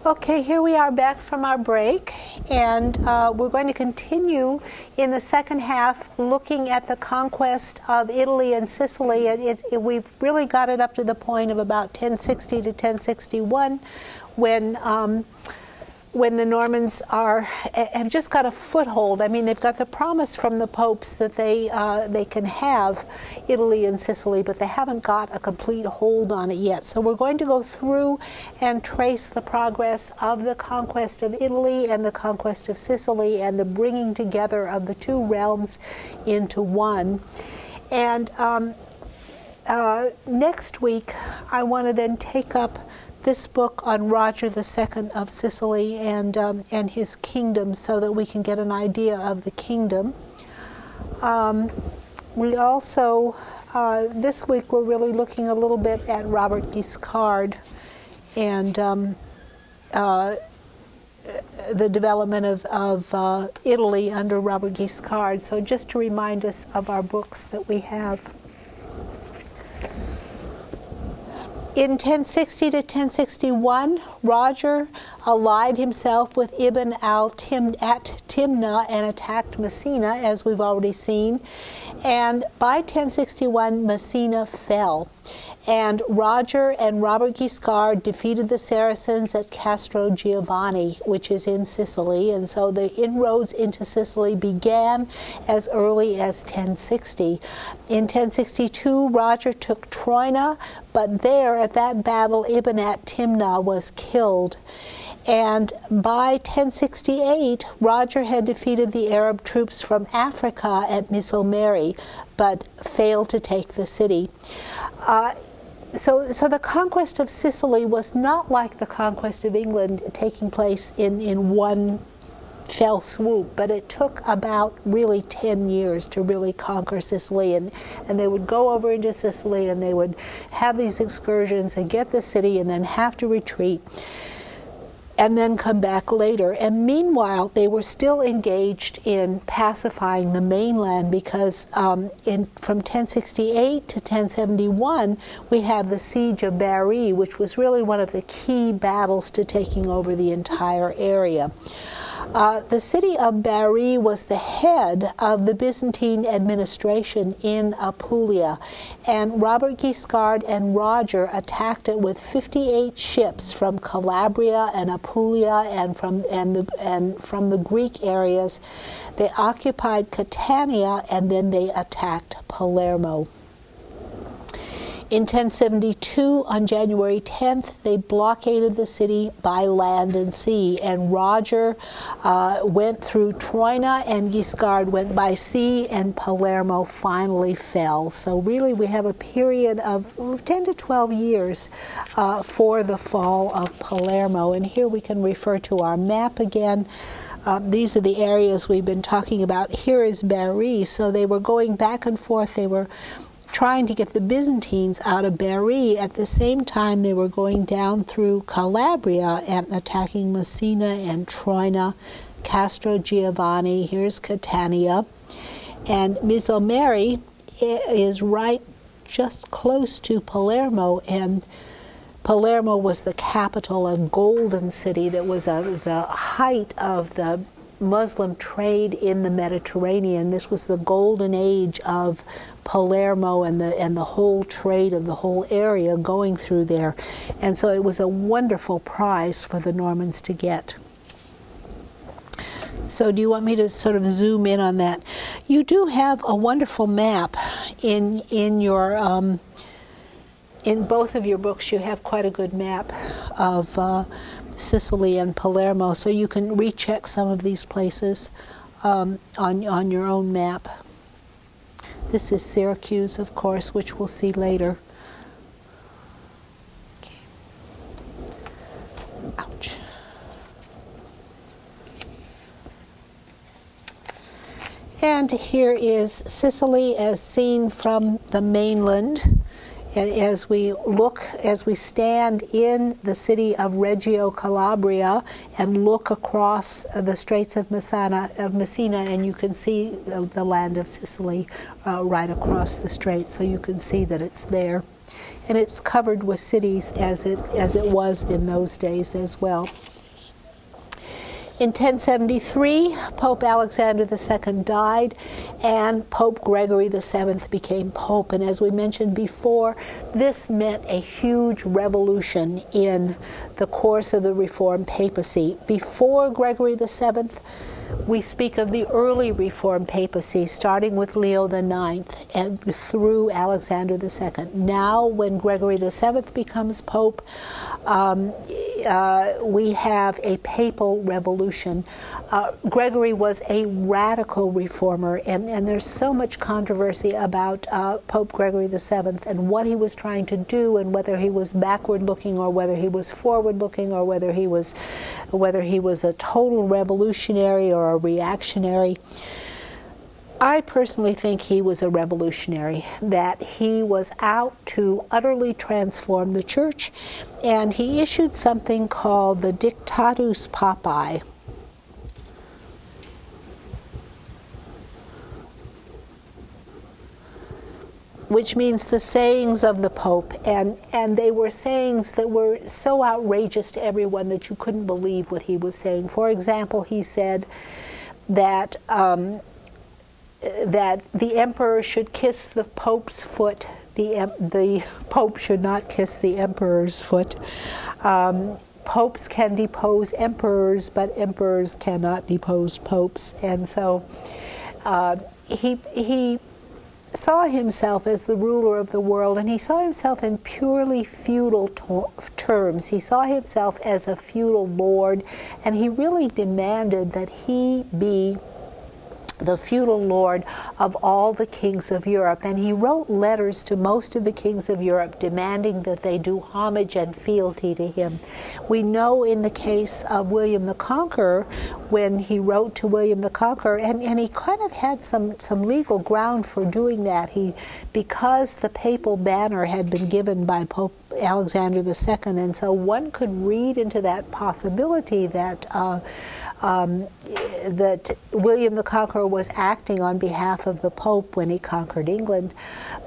Okay, here we are back from our break, and we're going to continue in the second half looking at the conquest of Italy and Sicily. We've really got it up to the point of about 1060 to 1061 when the Normans have just got a foothold. I mean, they've got the promise from the popes that they can have Italy and Sicily, but they haven't got a complete hold on it yet. So we're going to go through and trace the progress of the conquest of Italy and the conquest of Sicily and the bringing together of the two realms into one. And next week, I want to then take up this book on Roger II of Sicily and his kingdom, so that we can get an idea of the kingdom. We also, this week, we're really looking a little bit at Robert Guiscard and the development of Italy under Robert Guiscard. So just to remind us of our books that we have. In 1060 to 1061, Roger allied himself with Ibn at Timna and attacked Messina, as we've already seen. And by 1061, Messina fell. And Roger and Robert Guiscard defeated the Saracens at Castrogiovanni, which is in Sicily. And so the inroads into Sicily began as early as 1060. In 1062, Roger took Troina, but there at that battle, Ibn at Timna was killed. And by 1068, Roger had defeated the Arab troops from Africa at Missolmeri, but failed to take the city. So the conquest of Sicily was not like the conquest of England taking place in one fell swoop, but it took about really 10 years to really conquer Sicily, and they would go over into Sicily and they would have these excursions and get the city and then have to retreat and then come back later. And meanwhile, they were still engaged in pacifying the mainland, because from 1068 to 1071, we have the siege of Bari, which was really one of the key battles to taking over the entire area. The city of Bari was the head of the Byzantine administration in Apulia, and Robert Guiscard and Roger attacked it with 58 ships from Calabria and Apulia and from the Greek areas. They occupied Catania, and then they attacked Palermo. In 1072, on January 10th, they blockaded the city by land and sea, and Roger went through Troina, and Guiscard went by sea, and Palermo finally fell. So really we have a period of 10 to 12 years for the fall of Palermo. And here we can refer to our map again. These are the areas we've been talking about. Here is Bari, so they were going back and forth. They were trying to get the Byzantines out of Bari. At the same time, they were going down through Calabria and attacking Messina and Troina, Castrogiovanni. Here's Catania. And Missolmeri is right just close to Palermo, and Palermo was the capital, a golden city that was the height of the Muslim trade in the Mediterranean. This was the golden age of Palermo and the whole trade of the whole area going through there. And so it was a wonderful prize for the Normans to get. So do you want me to sort of zoom in on that? You do have a wonderful map in your in both of your books. You have quite a good map of Sicily and Palermo, so you can recheck some of these places on your own map. This is Syracuse, of course, which we'll see later. Okay. Ouch. And here is Sicily as seen from the mainland. As we stand in the city of Reggio Calabria and look across the Straits of Messina, and you can see the land of Sicily right across the strait, so you can see that it's there. and it's covered with cities as it was in those days as well. In 1073, Pope Alexander II died, and Pope Gregory VII became Pope. And as we mentioned before, this meant a huge revolution in the course of the Reformed papacy. Before Gregory VII, we speak of the early Reformed papacy, starting with Leo IX and through Alexander II. Now, when Gregory VII becomes Pope, we have a papal revolution. Gregory was a radical reformer, and there's so much controversy about Pope Gregory VII and what he was trying to do, and whether he was backward-looking or whether he was forward-looking, or whether he was a total revolutionary or a reactionary. I personally think he was a revolutionary, that he was out to utterly transform the church, and he issued something called the Dictatus Papae, which means the sayings of the Pope, and they were sayings that were so outrageous to everyone that you couldn't believe what he was saying. For example, he said that that the emperor should kiss the Pope's foot. The Pope should not kiss the emperor's foot. Popes can depose emperors, but emperors cannot depose popes. And so he saw himself as the ruler of the world, and he saw himself in purely feudal terms. He saw himself as a feudal lord, and he really demanded that he be the feudal lord of all the kings of Europe. And he wrote letters to most of the kings of Europe demanding that they do homage and fealty to him. We know in the case of William the Conqueror, when he wrote to William the Conqueror, and he kind of had some legal ground for doing that. Because the papal banner had been given by Pope Alexander II, and so one could read into that possibility that that William the Conqueror was acting on behalf of the Pope when he conquered England.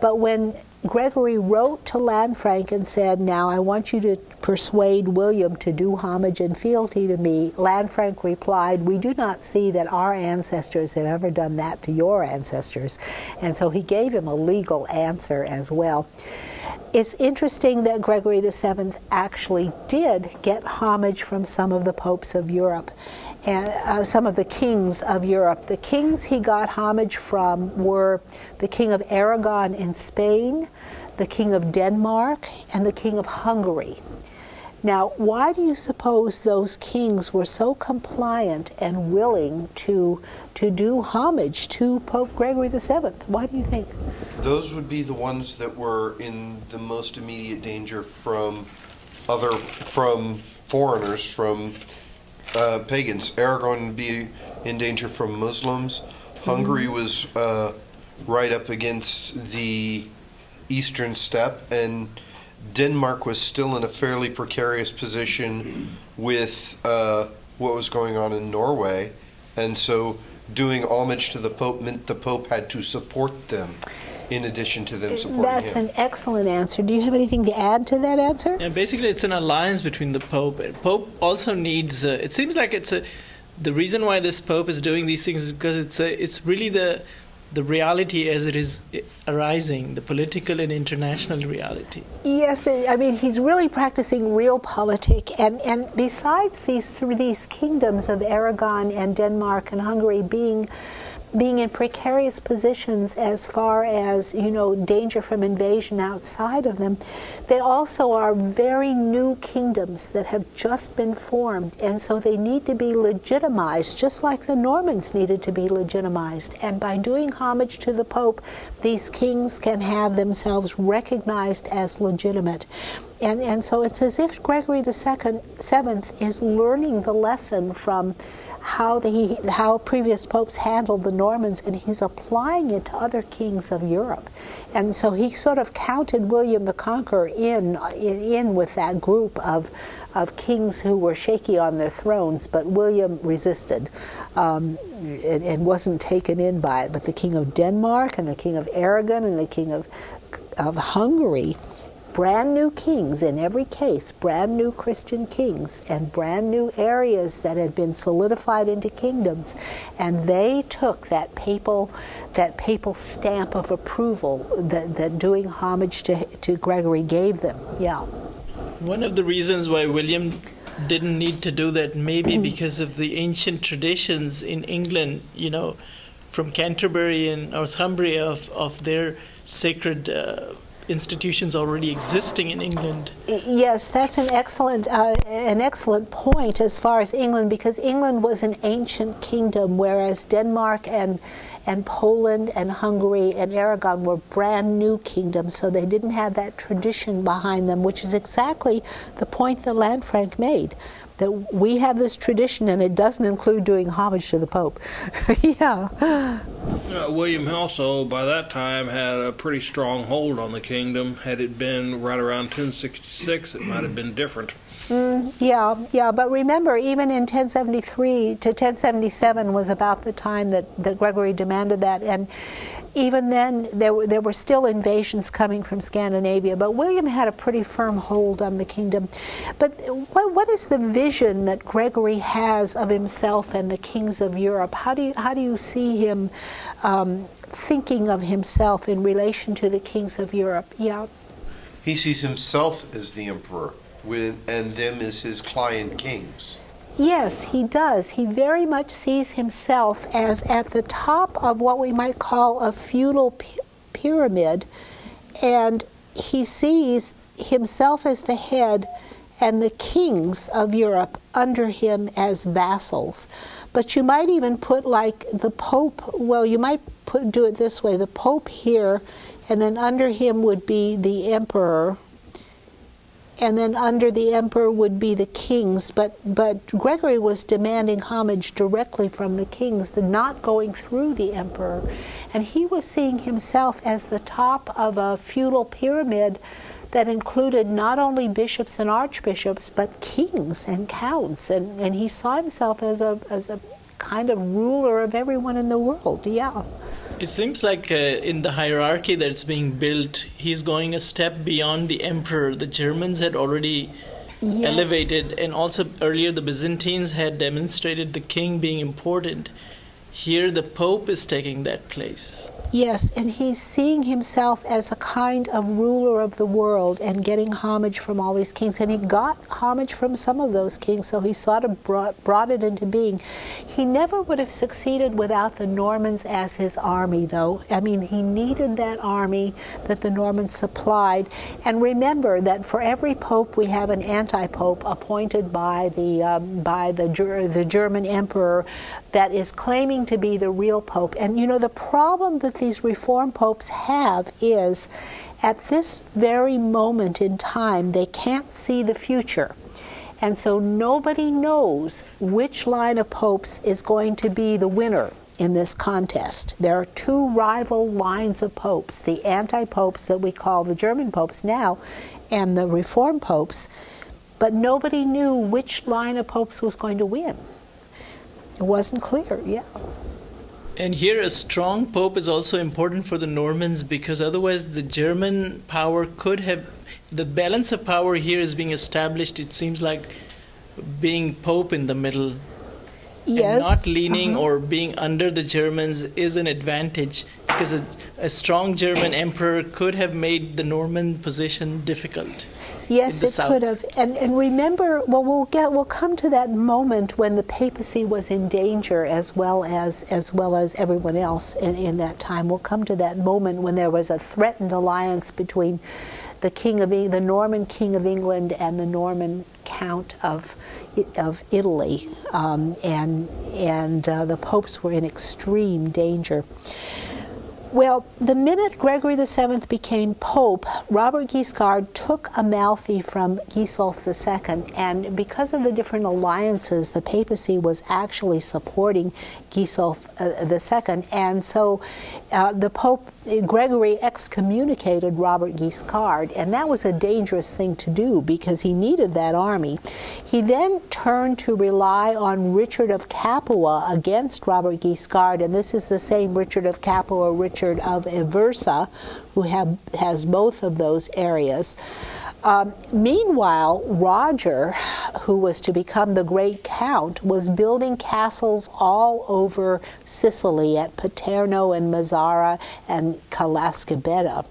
But when Gregory wrote to Lanfranc and said, "Now I want you to persuade William to do homage and fealty to me," Lanfranc replied, "We do not see that our ancestors have ever done that to your ancestors." And so he gave him a legal answer as well. It's interesting that Gregory VII actually did get homage from some of the popes of Europe, and some of the kings of Europe. The kings he got homage from were the King of Aragon in Spain, the King of Denmark, and the King of Hungary. Now, why do you suppose those kings were so compliant and willing to do homage to Pope Gregory VII? Why do you think? Those would be the ones that were in the most immediate danger from foreigners, from pagans. Aragon would be in danger from Muslims. Hungary was right up against the eastern steppe, and Denmark was still in a fairly precarious position with what was going on in Norway, and so doing homage to the Pope meant the Pope had to support them in addition to them supporting That's him. an excellent answer. Do you have anything to add to that answer? Yeah, basically it's an alliance between the Pope. Pope also needs, it seems like the reason why this Pope is doing these things is because it's really the reality as it is arising, the political and international reality. Yes, I mean, he's really practicing realpolitik, and besides these kingdoms of Aragon and Denmark and Hungary being in precarious positions as far as, danger from invasion outside of them, they also are very new kingdoms that have just been formed, and so they need to be legitimized, just like the Normans needed to be legitimized. And by doing homage to the Pope, these kings can have themselves recognized as legitimate. And so it's as if Gregory VII is learning the lesson from how previous popes handled the Normans, and he's applying it to other kings of Europe. And so he sort of counted William the Conqueror in with that group of kings who were shaky on their thrones, but William resisted and wasn't taken in by it. But the King of Denmark and the King of Aragon and the King of Hungary brand new kings in every case, brand new Christian kings and brand new areas that had been solidified into kingdoms, and they took that papal stamp of approval that doing homage to Gregory gave them. Yeah. One of the reasons why William didn't need to do that, maybe because of the ancient traditions in England, from Canterbury and Northumbria of their sacred institutions already existing in England. Yes, that's an excellent point as far as England, because England was an ancient kingdom, whereas Denmark and Poland and Hungary and Aragon were brand new kingdoms, so they didn't have that tradition behind them, which is exactly the point that Lanfranc made, that we have this tradition and it doesn't include doing homage to the Pope. Yeah. William also, by that time, had a pretty strong hold on the kingdom. Had it been right around 1066, it might have been different. Yeah, but remember, even in 1073 to 1077 was about the time that Gregory demanded that, and even then there were still invasions coming from Scandinavia, but William had a pretty firm hold on the kingdom. But what is the vision that Gregory has of himself and the kings of Europe? How do you see him thinking of himself in relation to the kings of Europe? Yeah. He sees himself as the emperor, and them as his client kings. Yes, he does. He very much sees himself as at the top of what we might call a feudal pyramid, and he sees himself as the head and the kings of Europe under him as vassals. But you might even put like the Pope, well, you might do it this way, the Pope here, and then under him would be the emperor, and then under the emperor would be the kings, but Gregory was demanding homage directly from the kings, not going through the emperor. And he was seeing himself as the top of a feudal pyramid that included not only bishops and archbishops, but kings and counts. And he saw himself as a kind of ruler of everyone in the world, yeah. It seems like in the hierarchy that's being built, he's going a step beyond the emperor. The Germans had already elevated, and also earlier the Byzantines had demonstrated the king being important. Here the Pope is taking that place. Yes, and he's seeing himself as a kind of ruler of the world and getting homage from all these kings. And he got homage from some of those kings, so he sort of brought it into being. He never would have succeeded without the Normans as his army, though. I mean, he needed that army that the Normans supplied. And remember that for every pope, we have an anti-pope appointed by the German emperor that is claiming to be the real pope. And you know, the problem that these reform popes have is at this very moment in time, they can't see the future. And so nobody knows which line of popes is going to be the winner in this contest. There are two rival lines of popes, the anti-popes that we call the German popes now, and the reform popes, but nobody knew which line of popes was going to win. It wasn't clear, yeah. And here a strong pope is also important for the Normans, because otherwise the German power could have, the balance of power here is being established, it seems like being pope in the middle. Yes. And not leaning or being under the Germans is an advantage, because a strong German emperor could have made the Norman position difficult. Yes, it could have. And remember, well, we'll come to that moment when the papacy was in danger as well as everyone else in that time. We'll come to that moment when there was a threatened alliance between the Norman king of England and the Norman count of Italy, and the popes were in extreme danger. Well, the minute Gregory VII became pope, Robert Guiscard took Amalfi from Gisulf II, and because of the different alliances, the papacy was actually supporting Gisulf II, and so the Pope Gregory excommunicated Robert Guiscard, and that was a dangerous thing to do because he needed that army. He then turned to rely on Richard of Capua against Robert Guiscard, and this is the same Richard of Capua, Richard of Aversa, who has both of those areas. Meanwhile, Roger, who was to become the great count, was building castles all over Sicily at Paterno and Mazzara and Calascabetta.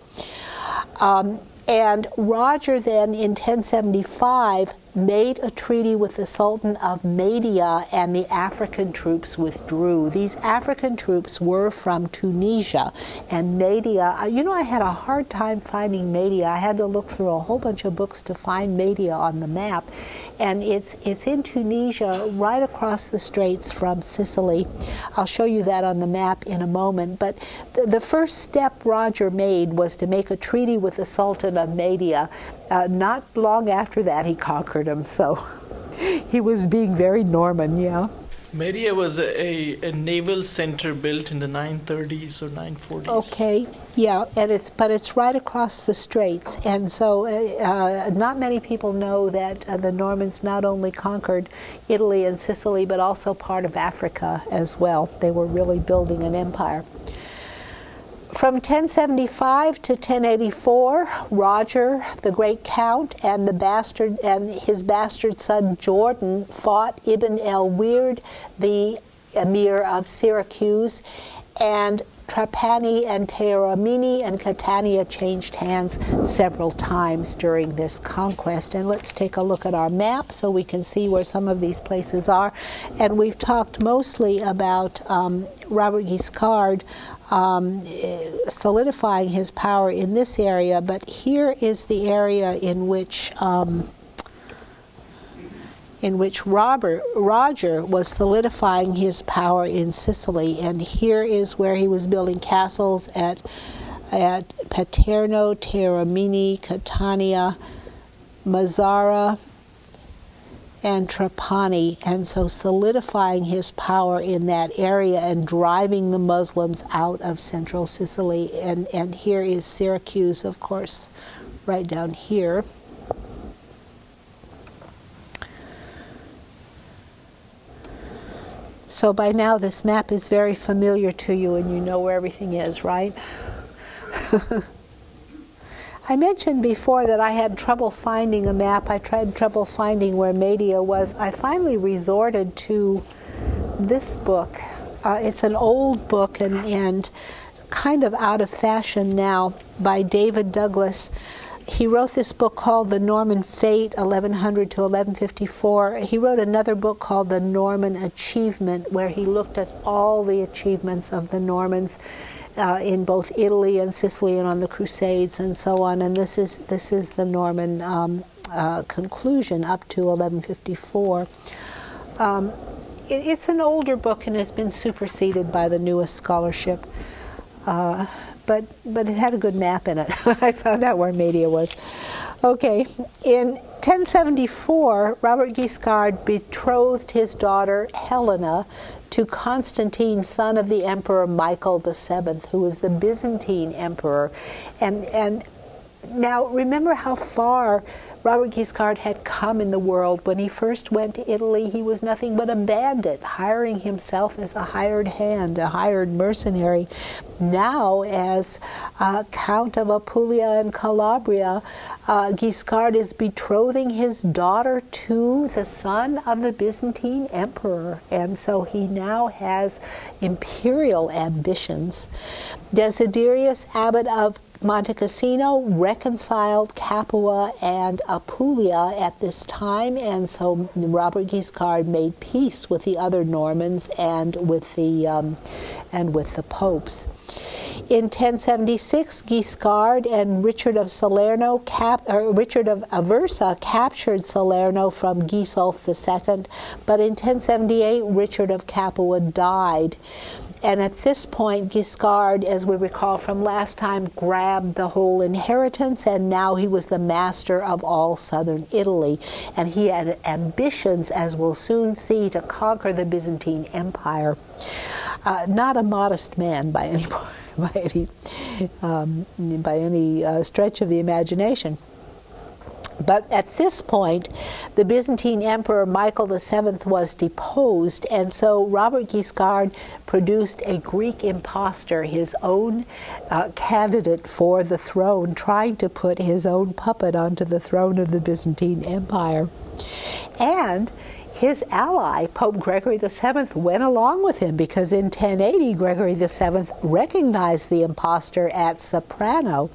And Roger then, in 1075, made a treaty with the Sultan of Mahdia, and the African troops withdrew. These African troops were from Tunisia, and Mahdia, you know, I had a hard time finding Mahdia. I had to look through a whole bunch of books to find Mahdia on the map, and it's in Tunisia, right across the straits from Sicily. I'll show you that on the map in a moment, but the first step Roger made was to make a treaty with the Sultan of Mahdia. Not long after that, he conquered him, so he was being very Norman, yeah. Mahdia was a naval center built in the 930s or 940s. Okay, yeah, and it's right across the straits, and so not many people know that the Normans not only conquered Italy and Sicily, but also part of Africa as well. They were really building an empire. From 1075 to 1084, Roger, the great count, and his bastard son Jordan fought Ibn el-Weird, the emir of Syracuse, and Trapani and Taormini and Catania changed hands several times during this conquest. And let's take a look at our map so we can see where some of these places are. And we've talked mostly about Robert Guiscard solidifying his power in this area, but here is the area in which Roger was solidifying his power in Sicily, and here is where he was building castles at Paterno, Taormini, Catania, Mazzara, and Trapani, and so solidifying his power in that area and driving the Muslims out of central Sicily. And here is Syracuse, of course, right down here. So by now this map is very familiar to you and you know where everything is, right? I mentioned before that I had trouble finding a map. I tried trouble finding where Mahdia was. I finally resorted to this book. It's an old book and kind of out of fashion now, by David Douglas. He wrote this book called The Norman Fate, 1100 to 1154. He wrote another book called The Norman Achievement, where he looked at all the achievements of the Normans in both Italy and Sicily and on the Crusades and so on. And this is the Norman conclusion up to 1154. It's an older book and has been superseded by the newest scholarship. But it had a good map in it. I found out where Mahdia was. Okay, in 1074, Robert Guiscard betrothed his daughter Helena to Constantine, son of the Emperor Michael VII, who was the Byzantine emperor. And now remember how far Robert Guiscard had come in the world. When he first went to Italy, he was nothing but a bandit, hiring himself as a hired hand, a hired mercenary. Now, as Count of Apulia and Calabria, Guiscard is betrothing his daughter to the son of the Byzantine emperor, and so he now has imperial ambitions. Desiderius, abbot of Monte Cassino, reconciled Capua and Apulia at this time, and so Robert Guiscard made peace with the other Normans and with the popes. In 1076, Guiscard and Richard of Salerno, Richard of Aversa, captured Salerno from Gisulf II, but in 1078, Richard of Capua died. And at this point, Guiscard, as we recall from last time, grabbed the whole inheritance, and now he was the master of all southern Italy. And he had ambitions, as we'll soon see, to conquer the Byzantine Empire. Not a modest man by any stretch of the imagination. But at this point, the Byzantine Emperor Michael VII was deposed, and so Robert Guiscard produced a Greek impostor, his own candidate for the throne, trying to put his own puppet onto the throne of the Byzantine Empire. And his ally, Pope Gregory VII, went along with him because in 1080, Gregory VII recognized the impostor at Soprano.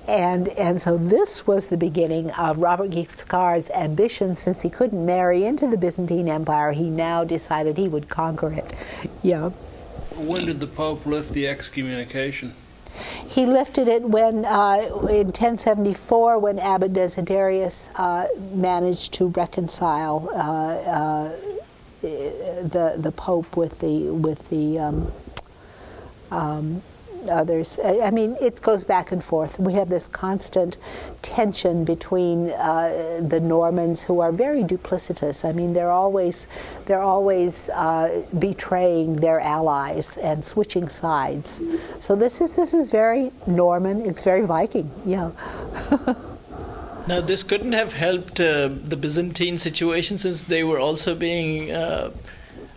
And so this was the beginning of Robert Guiscard's ambition. Since he couldn't marry into the Byzantine Empire, he now decided he would conquer it. Yeah. When did the Pope lift the excommunication? He lifted it when, in 1074, when Abbott Desiderius managed to reconcile the Pope with the others. I mean, it goes back and forth. We have this constant tension between the Normans, who are very duplicitous. I mean, they're always betraying their allies and switching sides. So this is very Norman. It's very Viking. Yeah. Now, this couldn't have helped the Byzantine situation, since they were also being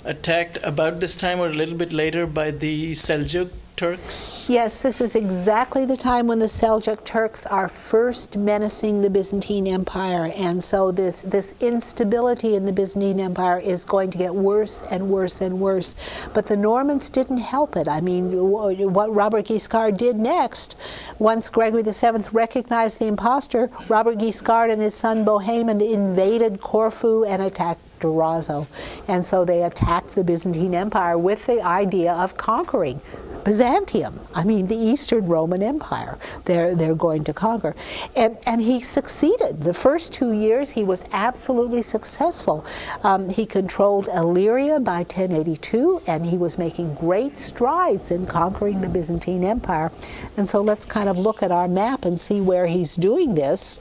attacked about this time or a little bit later by the Seljuk Turks? Yes, this is exactly the time when the Seljuk Turks are first menacing the Byzantine Empire, and so this instability in the Byzantine Empire is going to get worse and worse and worse. But the Normans didn't help it. I mean, what Robert Guiscard did next, once Gregory VII recognized the impostor, Robert Guiscard and his son Bohemond invaded Corfu and attacked Durazzo. And so they attacked the Byzantine Empire with the idea of conquering Byzantium. I mean, the Eastern Roman Empire. They're going to conquer. And he succeeded. The first 2 years he was absolutely successful. He controlled Illyria by 1082, and he was making great strides in conquering the Byzantine Empire. And so let's kind of look at our map and see where he's doing this.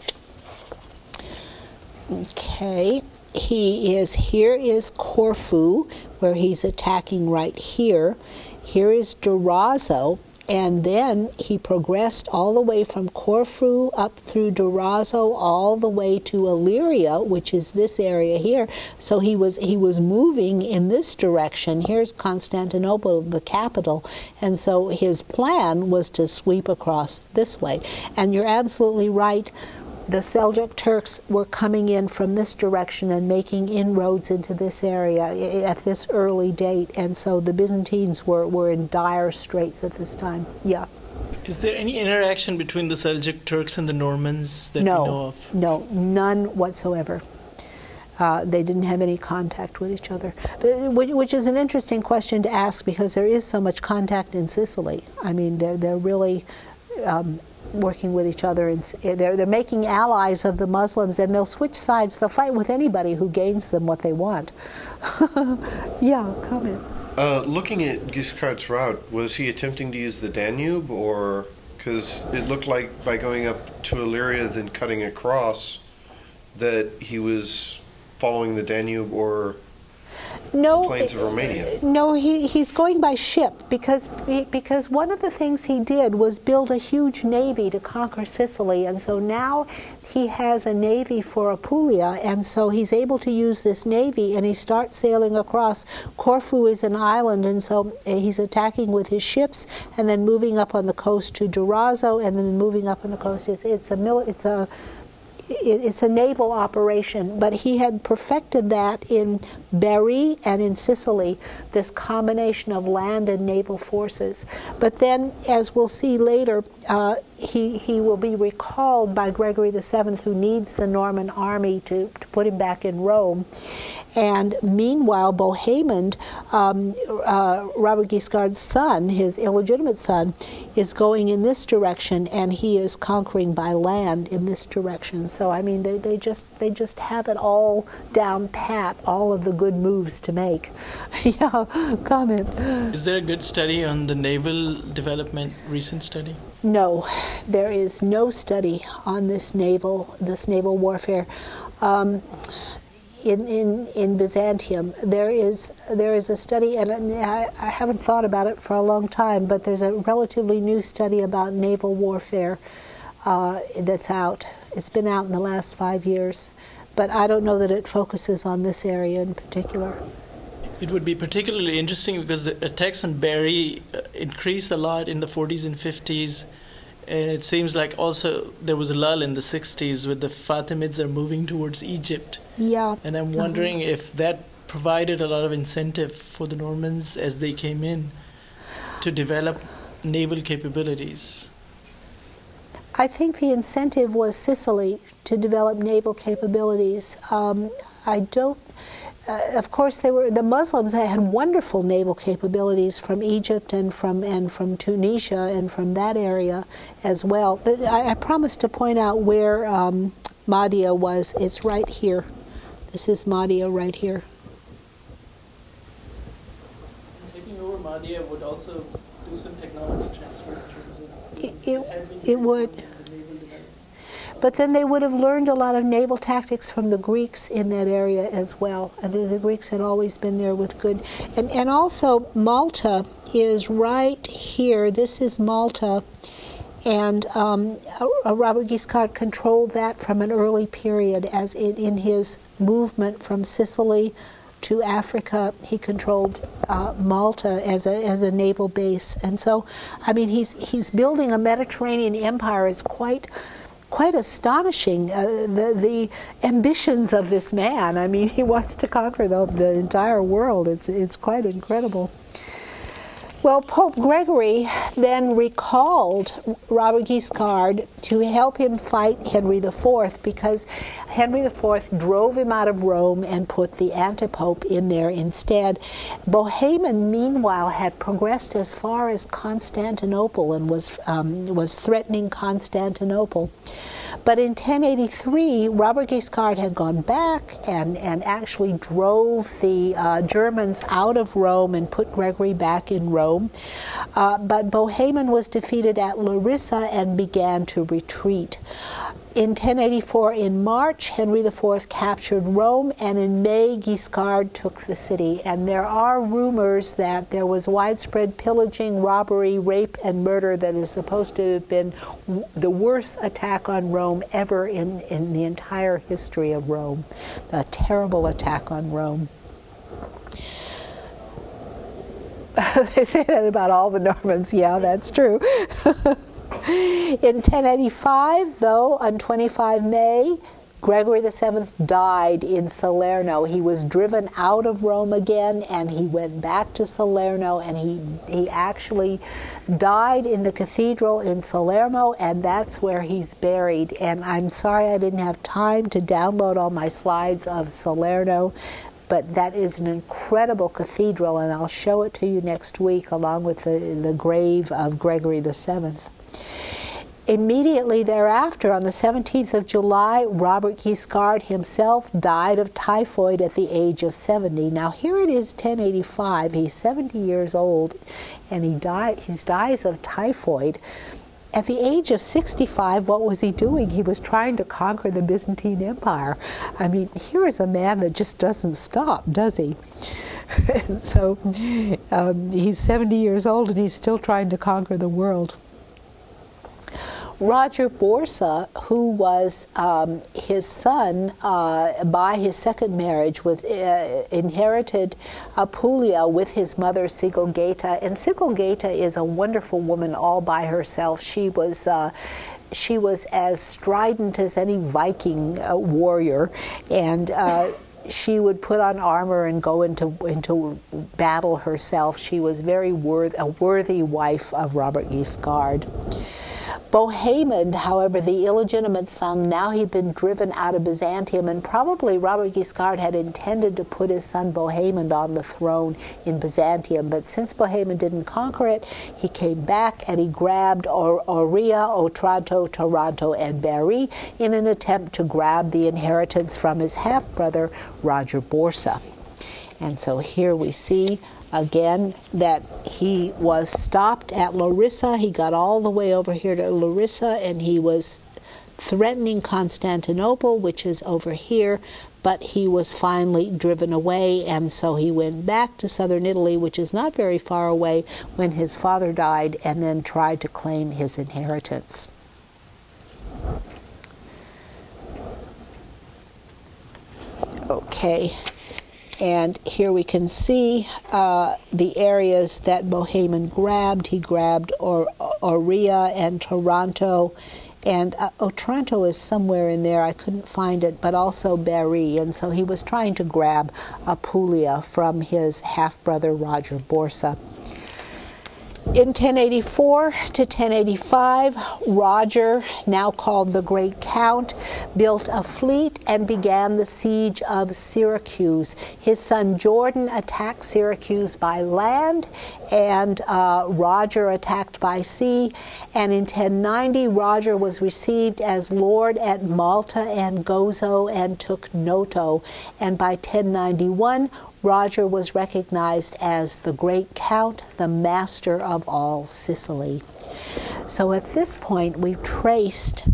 Okay. Here is Corfu, where he's attacking right here. Here is Durazzo, and then he progressed all the way from Corfu up through Durazzo all the way to Illyria, which is this area here. So he was moving in this direction. Here's Constantinople, the capital, and so his plan was to sweep across this way. And you're absolutely right. The Seljuk Turks were coming in from this direction and making inroads into this area at this early date, and so the Byzantines were in dire straits at this time. Yeah. Is there any interaction between the Seljuk Turks and the Normans that we know of? No, none whatsoever. They didn't have any contact with each other, which is an interesting question to ask because there is so much contact in Sicily. I mean, they're really working with each other, and they're making allies of the Muslims, and they'll switch sides. They'll fight with anybody who gains them what they want. Yeah, comment. Looking at Guiscard's route, was he attempting to use the Danube, or because it looked like by going up to Illyria then cutting across that he was following the Danube or the plains of Romania? No, he's going by ship because one of the things he did was build a huge navy to conquer Sicily, and so now he has a navy for Apulia, and so he's able to use this navy, and he starts sailing across. Corfu is an island, and so he's attacking with his ships, and then moving up on the coast to Durazzo, and then moving up on the coast. It's a naval operation, but he had perfected that in Berry and in Sicily, this combination of land and naval forces. But then, as we'll see later, he will be recalled by Gregory VII, who needs the Norman army to put him back in Rome. And meanwhile, Bohemond, Robert Guiscard's son, his illegitimate son, is going in this direction, and he is conquering by land in this direction. So I mean, they just have it all down pat, all of the good moves to make. Yeah, comment. Is there a good study on the naval development? Recent study? No, there is no study on this naval warfare. In Byzantium, there is a study, and I haven't thought about it for a long time, but there's a relatively new study about naval warfare that's out, It's been out in the last 5 years, but I don't know that it focuses on this area in particular. It would be particularly interesting because the attacks on Berry increased a lot in the 40s and 50s. And it seems like also there was a lull in the 60s with the Fatimids are moving towards Egypt. Yeah. And I'm wondering if that provided a lot of incentive for the Normans as they came in to develop naval capabilities. I think the incentive was Sicily to develop naval capabilities. Of course, the Muslims had wonderful naval capabilities from Egypt and from Tunisia and from that area as well. I promised to point out where Mahdia was. It's right here. This is Mahdia right here. Taking over Mahdia would also do some technology transfer in terms of it would. But then they would have learned a lot of naval tactics from the Greeks in that area as well. And the Greeks had always been there with good. And also Malta is right here. This is Malta. And Robert Guiscard controlled that from an early period in his movement from Sicily to Africa. He controlled Malta as a naval base. And so, I mean, he's building a Mediterranean empire. Is quite astonishing, the ambitions of this man. I mean, he wants to conquer the entire world. It's quite incredible. Well, Pope Gregory then recalled Robert Guiscard to help him fight Henry IV because Henry IV drove him out of Rome and put the antipope in there instead. Bohemond, meanwhile, had progressed as far as Constantinople and was threatening Constantinople. But in 1083, Robert Guiscard had gone back and actually drove the Germans out of Rome and put Gregory back in Rome. But Bohemond was defeated at Larissa and began to retreat. In 1084, in March, Henry IV captured Rome, and in May, Guiscard took the city. And there are rumors that there was widespread pillaging, robbery, rape, and murder that is supposed to have been the worst attack on Rome ever in the entire history of Rome. A terrible attack on Rome. They say that about all the Normans. Yeah, that's true. In 1085, though, on 25 May, Gregory VII died in Salerno. He was driven out of Rome again, and he went back to Salerno, and he actually died in the cathedral in Salerno, and that's where he's buried. And I'm sorry I didn't have time to download all my slides of Salerno, but that is an incredible cathedral, and I'll show it to you next week along with the grave of Gregory VII. Immediately thereafter, on the 17th of July, Robert Guiscard himself died of typhoid at the age of 70. Now here it is 1085, he's 70 years old, and he dies of typhoid. At the age of 65, what was he doing? He was trying to conquer the Byzantine Empire. I mean, here is a man that just doesn't stop, does he? And so he's 70 years old and he's still trying to conquer the world. Roger Borsa, who was his son by his second marriage, inherited Apulia with his mother Sigelgaita. And Sigelgaita is a wonderful woman all by herself. She was as strident as any Viking warrior, and she would put on armor and go into battle herself. She was a worthy wife of Robert Guiscard. Bohemond, however, the illegitimate son, now he'd been driven out of Byzantium, and probably Robert Guiscard had intended to put his son Bohemond on the throne in Byzantium, but since Bohemond didn't conquer it, he came back and he grabbed Oria, Otranto, Taranto, and Berry in an attempt to grab the inheritance from his half-brother, Roger Borsa. And so here we see again that he was stopped at Larissa. He got all the way over here to Larissa, and he was threatening Constantinople, which is over here, but he was finally driven away, and so he went back to southern Italy, which is not very far away, when his father died, and then tried to claim his inheritance. Okay, and here we can see the areas that Bohemond grabbed. He grabbed Oria and Taranto, and Taranto is somewhere in there. I couldn't find it, but also Bari, and so he was trying to grab Apulia from his half-brother Roger Borsa. In 1084 to 1085, Roger, now called the Great Count, built a fleet and began the siege of Syracuse. His son Jordan attacked Syracuse by land, and Roger attacked by sea. And in 1090, Roger was received as lord at Malta and Gozo and took Noto. And by 1091, Roger was recognized as the Great Count, the master of all Sicily. So at this point, we've traced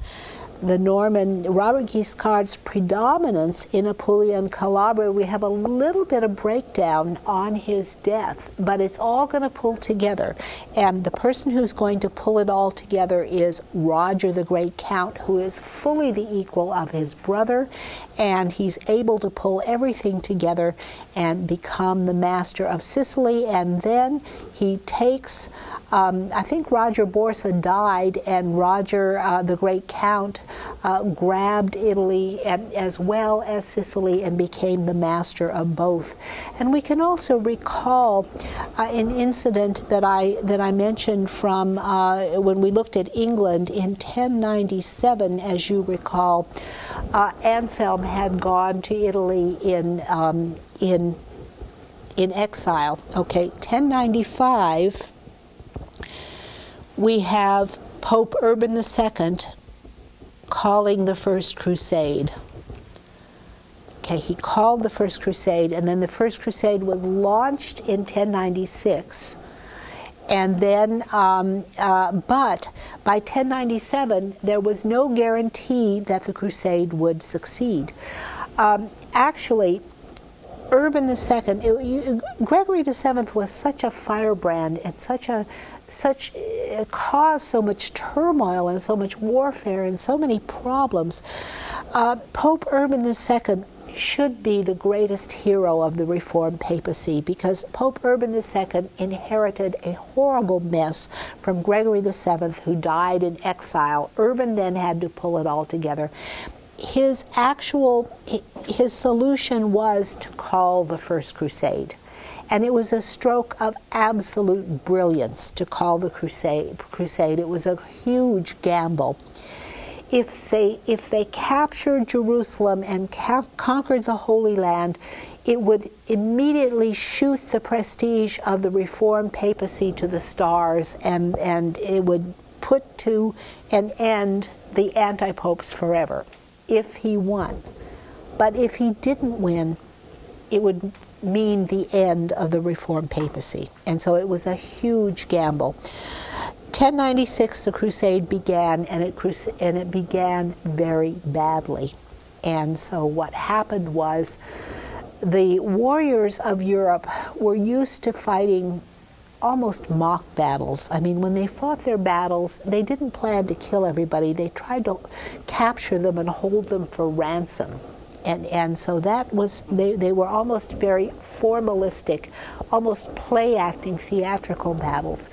the Norman, Robert Guiscard's predominance in Apulia and Calabria. We have a little bit of breakdown on his death, but it's all going to pull together. And the person who's going to pull it all together is Roger the Great Count, who is fully the equal of his brother, and he's able to pull everything together and become the master of Sicily. And then he takes, I think Roger Borsa died, and Roger the Great Count grabbed Italy as well as Sicily and became the master of both. And we can also recall an incident that I mentioned from when we looked at England in 1097. As you recall, Anselm had gone to Italy in exile. Okay, 1095. We have Pope Urban II calling the First Crusade. Okay, he called the First Crusade, and then the First Crusade was launched in 1096. And then, but by 1097, there was no guarantee that the crusade would succeed. Actually, Urban II, Gregory VII was such a firebrand and caused so much turmoil and so much warfare and so many problems. Pope Urban II should be the greatest hero of the Reformed papacy, because Pope Urban II inherited a horrible mess from Gregory VII, who died in exile. Urban then had to pull it all together. His solution was to call the First Crusade. And it was a stroke of absolute brilliance to call the crusade. It was a huge gamble. If they captured Jerusalem and conquered the Holy Land, it would immediately shoot the prestige of the Reformed papacy to the stars, and it would put to an end the anti-popes forever, if he won. But if he didn't win, it would mean the end of the Reformed papacy. And so it was a huge gamble. 1096, the crusade began, and it began very badly. And so what happened was, the warriors of Europe were used to fighting almost mock battles. I mean, when they fought their battles, they didn't plan to kill everybody. They tried to capture them and hold them for ransom. And so that was, they were almost very formalistic, almost play-acting, theatrical battles.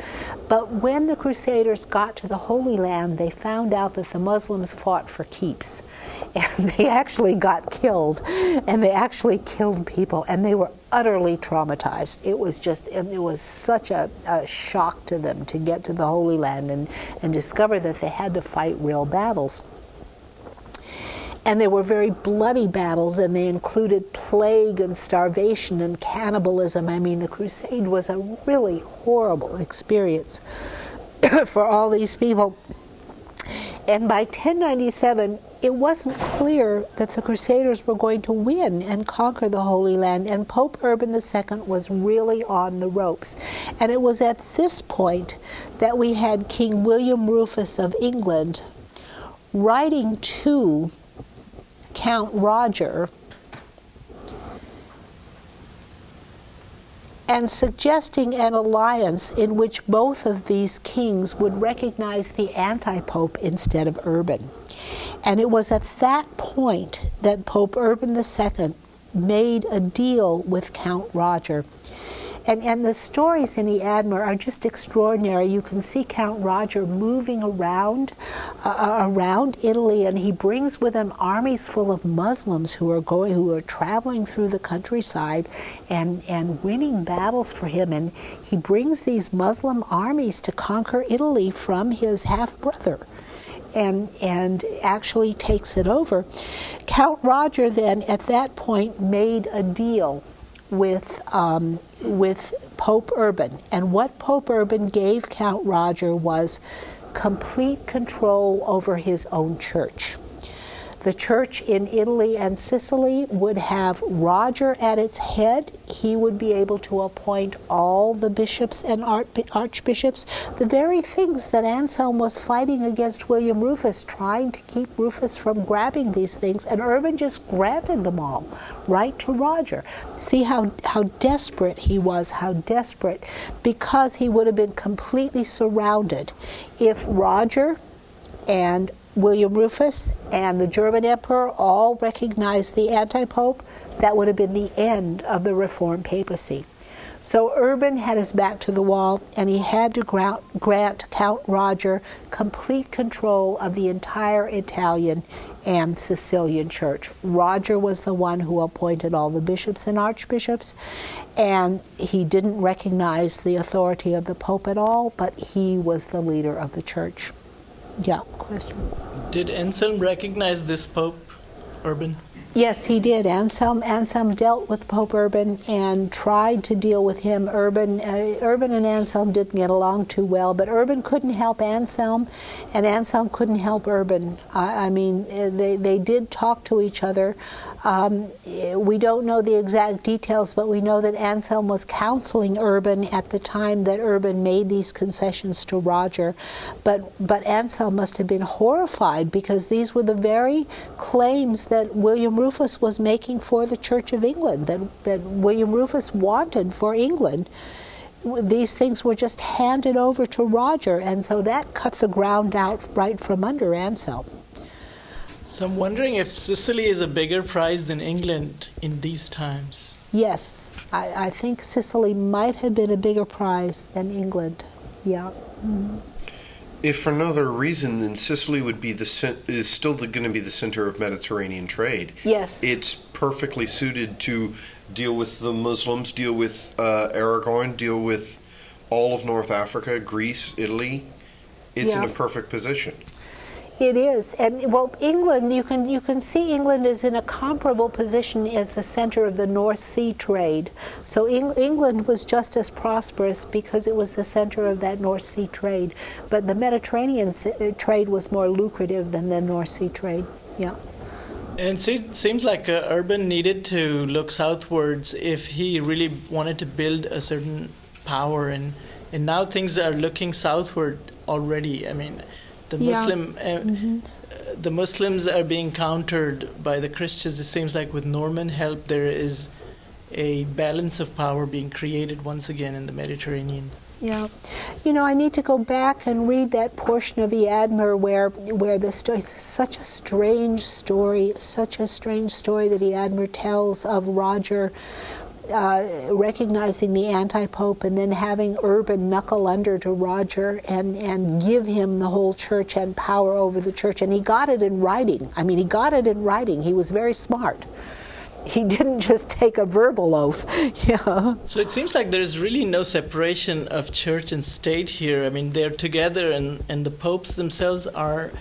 But when the Crusaders got to the Holy Land, they found out that the Muslims fought for keeps. And they actually got killed, and they actually killed people, and they were utterly traumatized. It was such a shock to them to get to the Holy Land and discover that they had to fight real battles. And they were very bloody battles, and they included plague and starvation and cannibalism. I mean, the crusade was a really horrible experience for all these people. And by 1097, it wasn't clear that the Crusaders were going to win and conquer the Holy Land, and Pope Urban II was really on the ropes. And it was at this point that we had King William Rufus of England writing to Count Roger and suggesting an alliance in which both of these kings would recognize the anti-pope instead of Urban. And it was at that point that Pope Urban II made a deal with Count Roger. And the stories in the Admir are just extraordinary. You can see Count Roger moving around Italy, and he brings with him armies full of Muslims who are traveling through the countryside and winning battles for him. And he brings these Muslim armies to conquer Italy from his half-brother. And actually takes it over. Count Roger then, at that point, made a deal with Pope Urban. And what Pope Urban gave Count Roger was complete control over his own church. The church in Italy and Sicily would have Roger at its head. He would be able to appoint all the bishops and archbishops, the very things that Anselm was fighting against William Rufus, trying to keep Rufus from grabbing these things, and Urban just granted them all right to Roger. See how desperate he was, how desperate, because he would have been completely surrounded if Roger and William Rufus and the German emperor all recognized the anti-pope. That would have been the end of the Reformed papacy. So Urban had his back to the wall, and he had to grant Count Roger complete control of the entire Italian and Sicilian church. Roger was the one who appointed all the bishops and archbishops, and he didn't recognize the authority of the Pope at all, but he was the leader of the church. Yeah, question. Did Anselm recognize this Pope, Urban? Yes, he did. Anselm dealt with Pope Urban and tried to deal with him. Urban and Anselm didn't get along too well, but Urban couldn't help Anselm, and Anselm couldn't help Urban. I mean, they did talk to each other. We don't know the exact details, but we know that Anselm was counseling Urban at the time that Urban made these concessions to Roger. But Anselm must have been horrified, because these were the very claims that William Rufus was making for the Church of England, that William Rufus wanted for England. These things were just handed over to Roger, and so that cut the ground out right from under Anselm. So I'm wondering if Sicily is a bigger prize than England in these times. Yes, I think Sicily might have been a bigger prize than England. Yeah. Mm-hmm. If for no other reason, then Sicily would be is still going to be the center of Mediterranean trade. Yes. It's perfectly suited to deal with the Muslims, deal with Aragon, deal with all of North Africa, Greece, Italy. It's in a perfect position. It is, and well, England, you can see England is in a comparable position as the center of the North Sea trade. So England was just as prosperous because it was the center of that North Sea trade. But the Mediterranean trade was more lucrative than the North Sea trade. Yeah. And it seems like Urban needed to look southwards if he really wanted to build a certain power, and now things are looking southward already. I mean, the Muslims are being countered by the Christians. It seems like with Norman help, there is a balance of power being created once again in the Mediterranean. Yeah. You know, I need to go back and read that portion of the Admir where the story, it's such a strange story that the Admir tells of Roger recognizing the anti-pope and then having Urban knuckle under to Roger and give him the whole church and power over the church. And he got it in writing. I mean, he got it in writing. He was very smart. He didn't just take a verbal oath. Yeah. So it seems like there's really no separation of church and state here. I mean, they're together, and the popes themselves are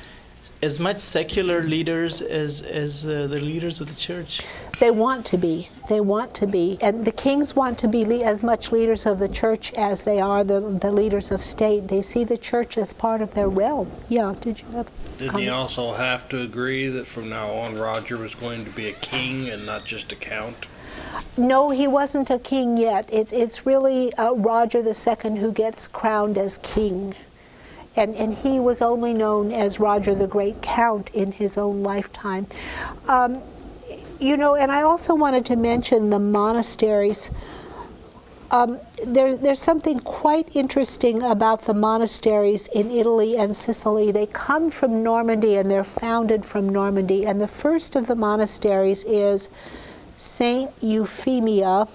as much secular leaders as the leaders of the church. They want to be. They want to be. And the kings want to be as much leaders of the church as they are the leaders of state. They see the church as part of their realm. Yeah, did you have Didn't he also have to agree that from now on Roger was going to be a king and not just a count? No, he wasn't a king yet. It's really Roger II who gets crowned as king. And he was only known as Roger the Great Count in his own lifetime. You know, and I also wanted to mention the monasteries. There's something quite interesting about the monasteries in Italy and Sicily. They come from Normandy and they're founded from Normandy. And the first of the monasteries is Saint Euphemia,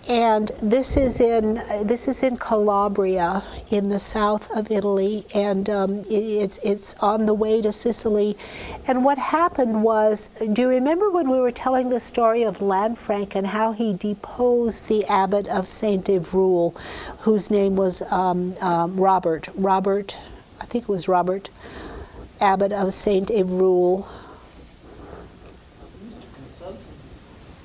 and this is in Calabria, in the south of Italy, and it's on the way to Sicily. And what happened was, do you remember when we were telling the story of Lanfranc and how he deposed the abbot of Saint Evroul, whose name was Robert, I think it was Robert, abbot of Saint Evroul.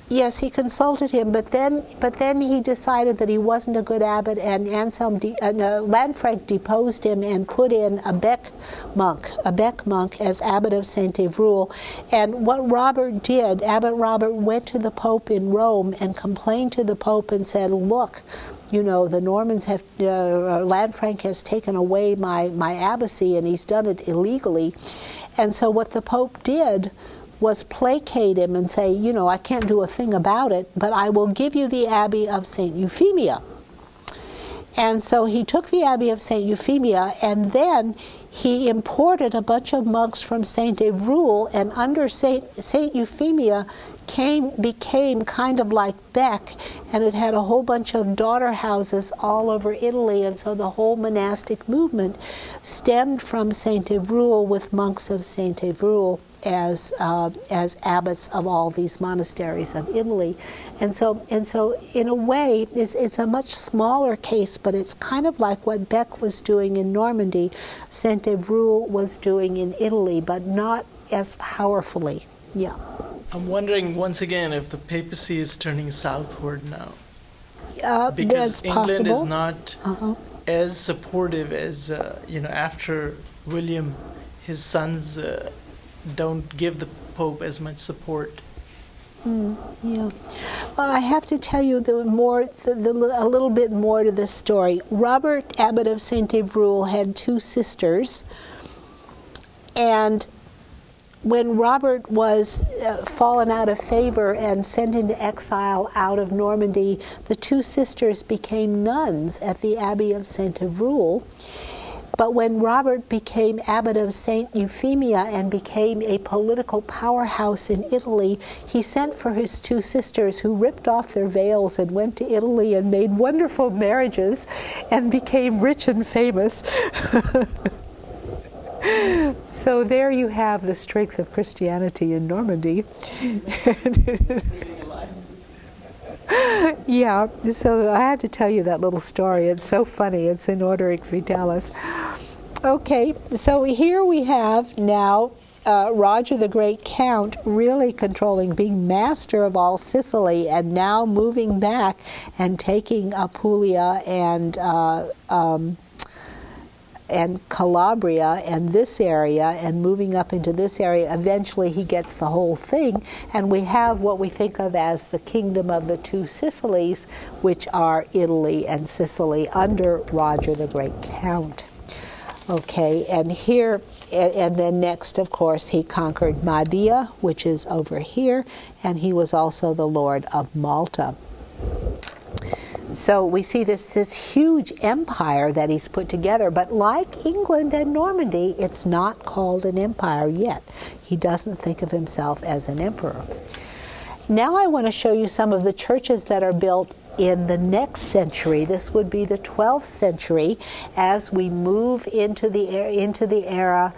Yes, he consulted him, but then he decided that he wasn't a good abbot, and Lanfranc deposed him and put in a Beck monk as abbot of Saint Evroul. And what Robert did, Abbot Robert went to the Pope in Rome and complained to the Pope and said, look, you know, the Normans have, Lanfranc has taken away my abbacy, and he's done it illegally. And so what the Pope did was placate him and say, you know, I can't do a thing about it, but I will give you the Abbey of St. Euphemia. And so he took the Abbey of St. Euphemia, and then he imported a bunch of monks from St. Evroul, and under St. Euphemia became kind of like Beck, and it had a whole bunch of daughter houses all over Italy, and so the whole monastic movement stemmed from St. Evroul, with monks of St. Evroul as abbots of all these monasteries of Italy. And so in a way it's a much smaller case, but it's kind of like what Beck was doing in Normandy, St. Evroul was doing in Italy, but not as powerfully. Yeah. I'm wondering once again if the papacy is turning southward now. That's Because England possible. is not as supportive as, after William, his sons don't give the Pope as much support. Yeah. Well, I have to tell you a little bit more to this story. Robert, abbot of St. Evroul, had two sisters, and when Robert was fallen out of favor and sent into exile out of Normandy, the two sisters became nuns at the Abbey of St. Evroul. But when Robert became abbot of St. Euphemia and became a political powerhouse in Italy, he sent for his two sisters, who ripped off their veils and went to Italy and made wonderful marriages and became rich and famous. So there you have the strength of Christianity in Normandy. Yeah, so I had to tell you that little story. It's so funny. It's in Orderic Vitalis. Okay, so here we have now Roger the Great Count really controlling, being master of all Sicily, and now moving back and taking Apulia and Calabria and this area, and moving up into this area. Eventually he gets the whole thing, and we have what we think of as the kingdom of the two Sicilies, which are Italy and Sicily under Roger the Great Count. Okay, and here, and then next, of course, he conquered Mahdia, which is over here, and he was also the Lord of Malta. So we see this huge empire that he's put together, but like England and Normandy, it's not called an empire yet. He doesn't think of himself as an emperor. Now I want to show you some of the churches that are built in the next century. This would be the 12th century, as we move into the era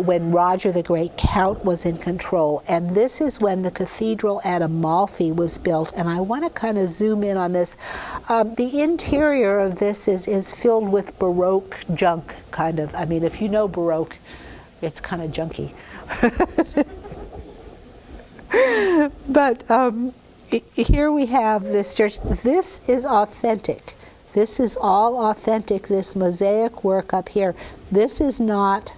when Roger the Great Count was in control. And this is when the cathedral at Amalfi was built. And I want to kind of zoom in on this. The interior of this is filled with Baroque junk, kind of. I mean, if you know Baroque, it's kind of junky. But here we have this church. This is authentic. This is all authentic. This mosaic work up here. This is not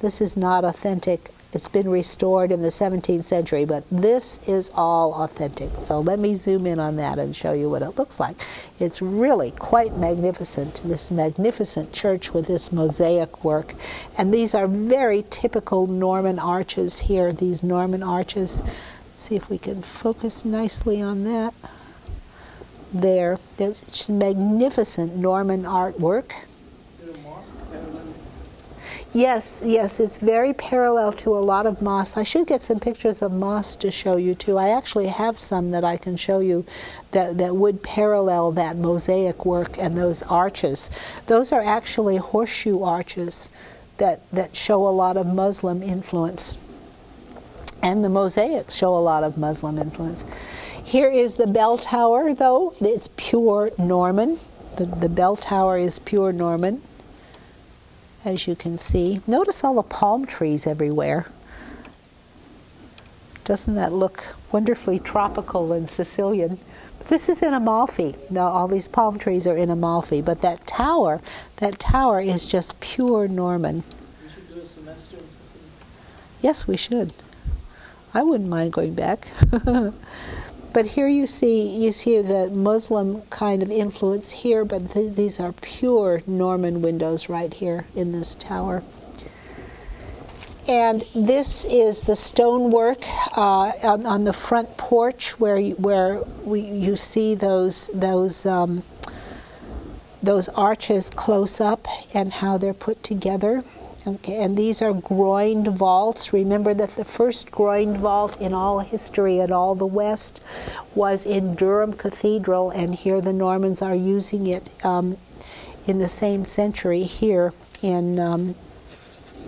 authentic. It's been restored in the 17th century, but this is all authentic. So let me zoom in on that and show you what it looks like. It's really quite magnificent, this magnificent church with this mosaic work. And these are very typical Norman arches here, these Norman arches. Let's see if we can focus nicely on that. There, there's magnificent Norman artwork. Yes, yes, it's very parallel to a lot of mosques. I should get some pictures of mosques to show you too. I actually have some that I can show you that would parallel that mosaic work and those arches. Those are actually horseshoe arches that show a lot of Muslim influence. And the mosaics show a lot of Muslim influence. Here is the bell tower, though. It's pure Norman. The bell tower is pure Norman, as you can see. Notice all the palm trees everywhere. Doesn't that look wonderfully tropical and Sicilian? But this is in Amalfi. Now, all these palm trees are in Amalfi, but that tower is just pure Norman. We should do a semester in Sicily. Yes, we should. I wouldn't mind going back. But here you see the Muslim kind of influence here, but these are pure Norman windows right here in this tower. And this is the stonework on the front porch where you see those arches close up and how they're put together. Okay, and these are groined vaults. Remember that the first groined vault in all history at all the West was in Durham Cathedral, and here the Normans are using it in the same century here in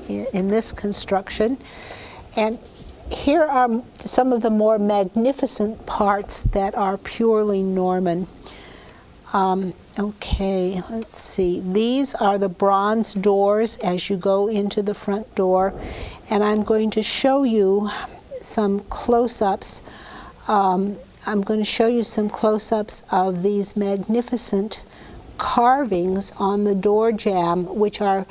this construction. And here are some of the more magnificent parts that are purely Norman. Okay, let's see. These are the bronze doors as you go into the front door, and I'm going to show you some close-ups. I'm going to show you some close-ups of these magnificent carvings on the door jamb, which are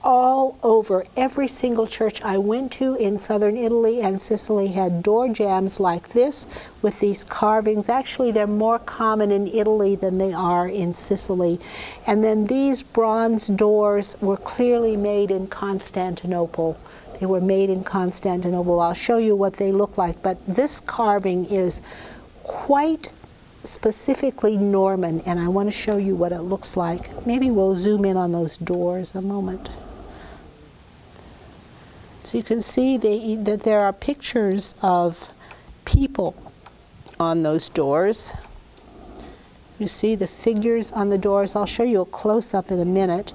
all over. Every single church I went to in southern Italy and Sicily had door jambs like this with these carvings. Actually, they're more common in Italy than they are in Sicily. And then these bronze doors were clearly made in Constantinople. They were made in Constantinople. I'll show you what they look like. But this carving is quite specifically Norman, and I want to show you what it looks like. Maybe we'll zoom in on those doors a moment. So you can see that there are pictures of people on those doors. You see the figures on the doors. I'll show you a close-up in a minute.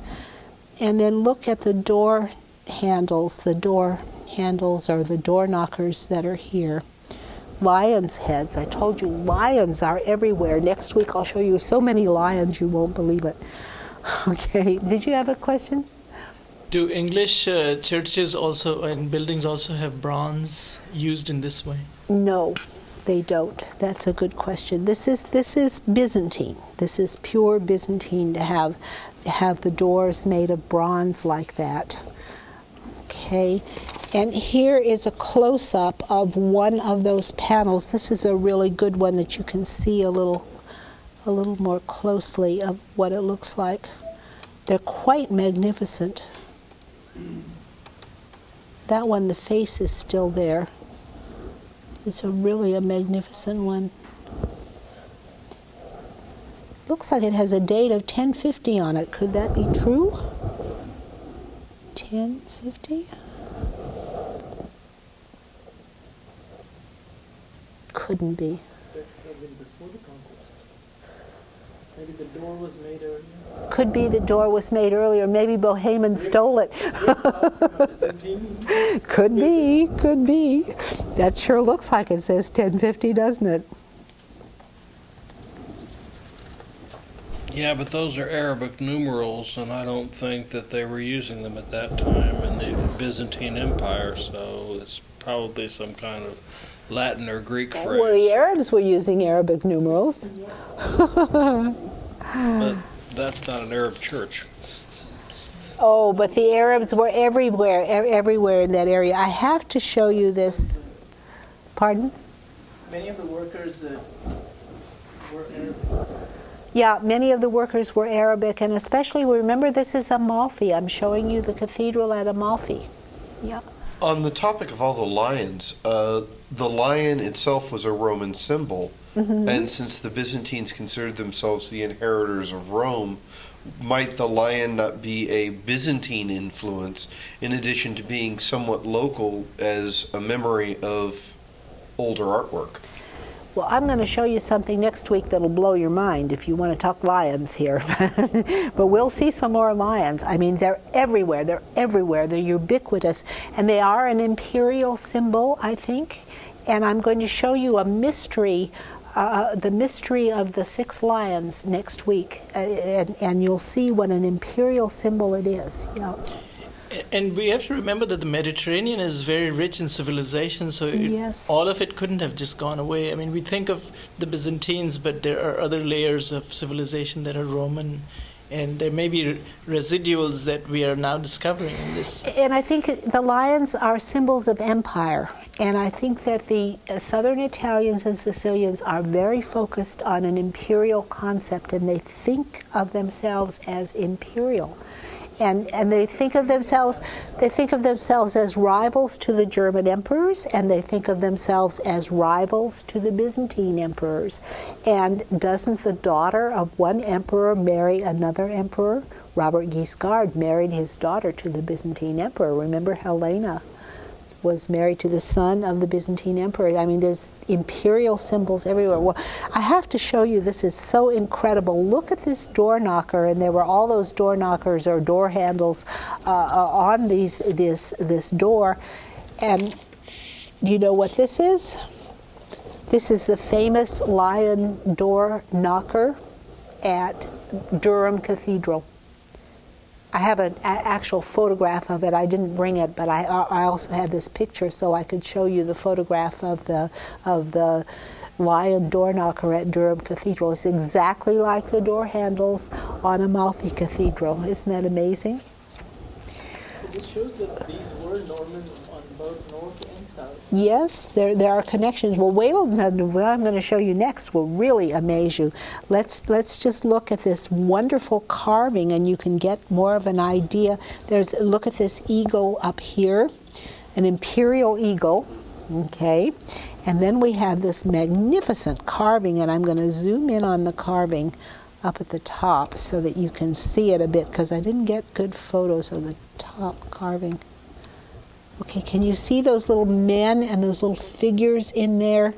And then look at the door handles. The door handles are the door knockers that are here. Lions' heads. I told you lions are everywhere. Next week I'll show you so many lions you won't believe it. Okay, did you have a question? Do English churches also and buildings also have bronze used in this way? No, they don't. That's a good question. This is Byzantine. This is pure Byzantine to have the doors made of bronze like that. Okay, and here is a close-up of one of those panels. This is a really good one that you can see a little more closely of what it looks like. They're quite magnificent. That one, the face is still there. It's really a magnificent one. Looks like it has a date of 1050 on it. Could that be true? 1050? Couldn't be. That had been before the conquest. Maybe the door was made earlier. Could be the door was made earlier. Maybe Haymond stole it. Could be, could be. That sure looks like it says 1050, doesn't it? Yeah, but those are Arabic numerals, and I don't think that they were using them at that time in the Byzantine Empire, so it's probably some kind of Latin or Greek phrase. Well, the Arabs were using Arabic numerals. But that's not an Arab church. Oh, but the Arabs were everywhere in that area. I have to show you this. Pardon? Many of the workers were Arabic. Yeah, many of the workers were Arabic, and especially, remember, this is Amalfi. I'm showing you the cathedral at Amalfi. Yeah. On the topic of all the lions, the lion itself was a Roman symbol. And since the Byzantines considered themselves the inheritors of Rome, might the lion not be a Byzantine influence in addition to being somewhat local as a memory of older artwork? Well, I'm going to show you something next week that'll blow your mind if you want to talk lions here. But we'll see some more lions. I mean, they're everywhere. They're everywhere. They're ubiquitous. And they are an imperial symbol, I think. And I'm going to show you a mystery, the mystery of the 6 lions next week. And you'll see what an imperial symbol it is. You know. And we have to remember that the Mediterranean is very rich in civilization, so all of it couldn't have just gone away. I mean, we think of the Byzantines, but there are other layers of civilization that are Roman, and there may be residuals that we are now discovering in this. And I think the lions are symbols of empire, and I think that the southern Italians and Sicilians are very focused on an imperial concept, and they think of themselves as imperial. And they think of themselves as rivals to the German emperors, and they think of themselves as rivals to the Byzantine emperors. And doesn't the daughter of one emperor marry another emperor? Robert Guiscard married his daughter to the Byzantine emperor. Remember, Helena was married to the son of the Byzantine emperor. I mean, there's imperial symbols everywhere. Well, I have to show you, this is so incredible. Look at this door knocker, and there were all those door knockers or door handles on this door. And do you know what this is? This is the famous lion door knocker at Durham Cathedral. I have an actual photograph of it. I didn't bring it, but I also had this picture so I could show you the photograph of the lion door knocker at Durham Cathedral. It's exactly like the door handles on Amalfi Cathedral. Isn't that amazing? It shows that these were Norman on both north and south. Yes, there are connections. Well, wait till what I'm going to show you next will really amaze you. Let's just look at this wonderful carving, and you can get more of an idea. Look at this eagle up here, an imperial eagle. Okay, and then we have this magnificent carving, and I'm going to zoom in on the carving up at the top so that you can see it a bit, because I didn't get good photos of the top carving. Okay, can you see those little men and those little figures in there,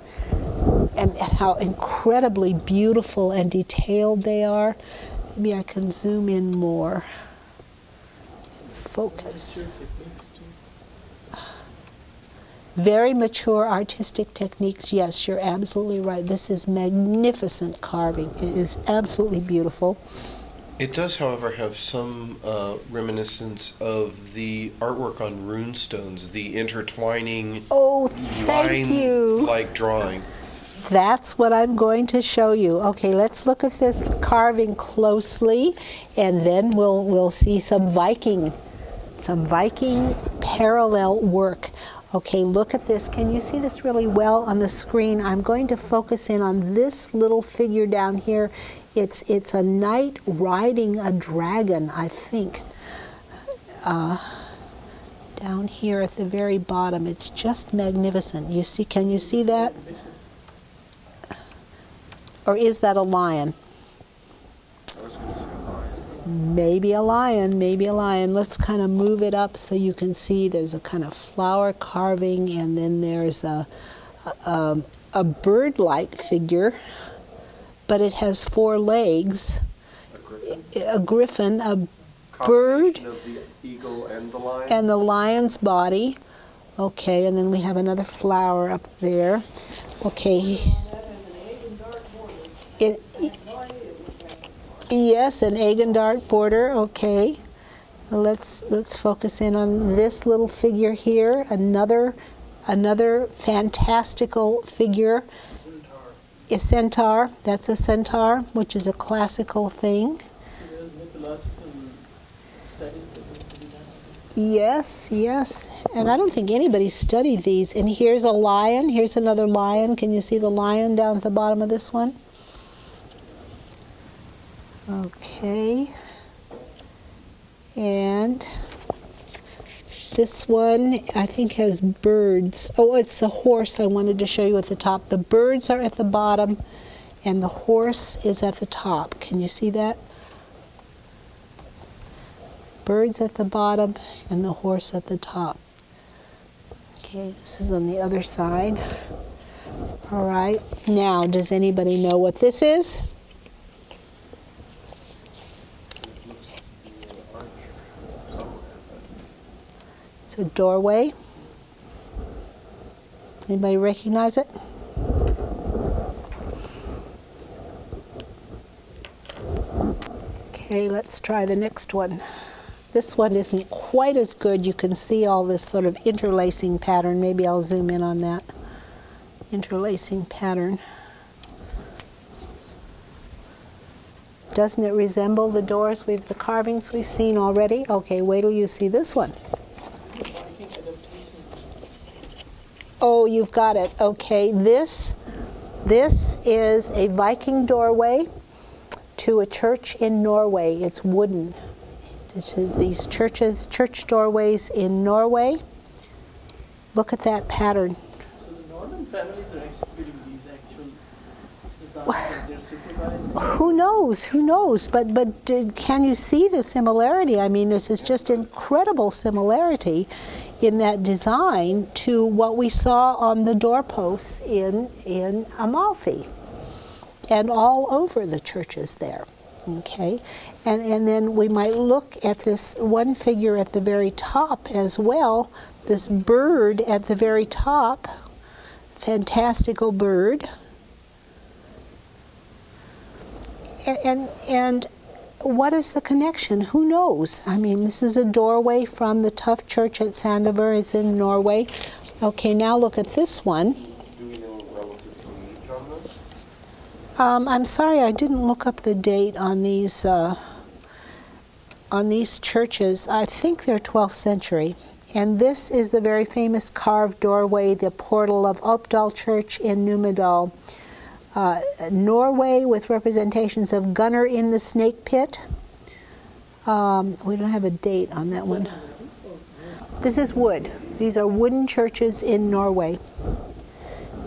and how incredibly beautiful and detailed they are? Maybe I can zoom in more. Focus. Very mature artistic techniques. Yes, you're absolutely right. This is magnificent carving. It is absolutely beautiful. It does, however, have some reminiscence of the artwork on Runestones, the intertwining line-like drawing. That's what I'm going to show you. Okay, let's look at this carving closely, and then we'll see some Viking parallel work. Okay, look at this. Can you see this really well on the screen? I'm going to focus in on this little figure down here. It's a knight riding a dragon, I think. Down here at the very bottom. It's just magnificent. You see? Can you see that? Or is that a lion? Maybe a lion, maybe a lion. Let's kind of move it up so you can see there's a kind of flower carving, and then there's a bird-like figure, but it has 4 legs. A griffin, a bird, of the eagle and the lion. And the lion's body. Okay, and then we have another flower up there. Okay. Yes, an egg and dart border. Okay, let's focus in on this little figure here. Another fantastical figure. A centaur. That's a centaur, which is a classical thing. Yes, yes. And I don't think anybody studied these. And here's a lion. Here's another lion. Can you see the lion down at the bottom of this one? Okay, and This one, I think, has birds. Oh, it's the horse I wanted to show you at the top. The birds are at the bottom, and the horse is at the top. Can you see that? Birds at the bottom, and the horse at the top. Okay, this is on the other side. All right. Now, does anybody know what this is? It's a doorway. Anybody recognize it? Okay, let's try the next one. This one isn't quite as good. You can see all this sort of interlacing pattern. Maybe I'll zoom in on that interlacing pattern. Doesn't it resemble the doors the carvings we've seen already? Okay, wait till you see this one. Oh, you've got it. Okay, this is a Viking doorway to a church in Norway. It's wooden. These church doorways in Norway. Look at that pattern. So the Northern families are executing these actual designs that they're supervising? Who knows? Who knows? But can you see the similarity? I mean, this is just incredible similarity in that design to what we saw on the doorposts in Amalfi and all over the churches there. Okay, and then we might look at this one figure at the very top as well, this bird at the very top, fantastical bird. And what is the connection? Who knows? I mean, this is a doorway from the tough church at Sandover. It's in Norway. Okay, now look at this one. Do we know relative to age on this? I'm sorry, I didn't look up the date on these churches. I think they're 12th century. And this is the very famous carved doorway, the portal of Oppdal Church in Numedal, Norway, with representations of Gunnar in the snake pit. We don't have a date on that one. This is wood. These are wooden churches in Norway.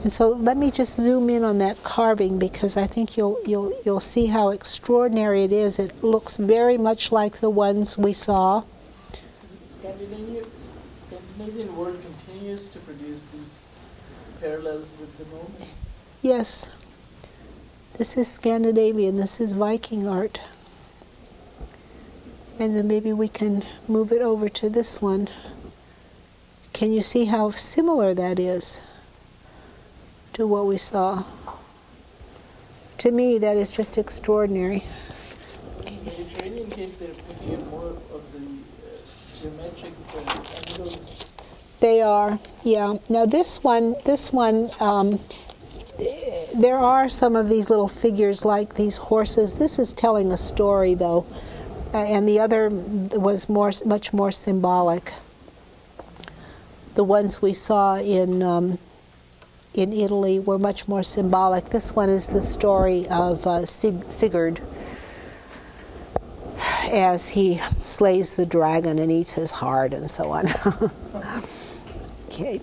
And so let me just zoom in on that carving because I think you'll see how extraordinary it is. It looks very much like the ones we saw. So the Scandinavian world continues to produce these parallels with the Roman? Yes. This is Scandinavian. This is Viking art. And then maybe we can move it over to this one. Can you see how similar that is to what we saw? To me, that is just extraordinary. In the Mediterranean case, they're putting in more of the geometric angles. They are, yeah. Now this one, there are some of these little figures like these horses. This is telling a story, though, and the other was much more symbolic. The ones we saw in Italy were much more symbolic. This one is the story of Sigurd as he slays the dragon and eats his heart and so on. Okay.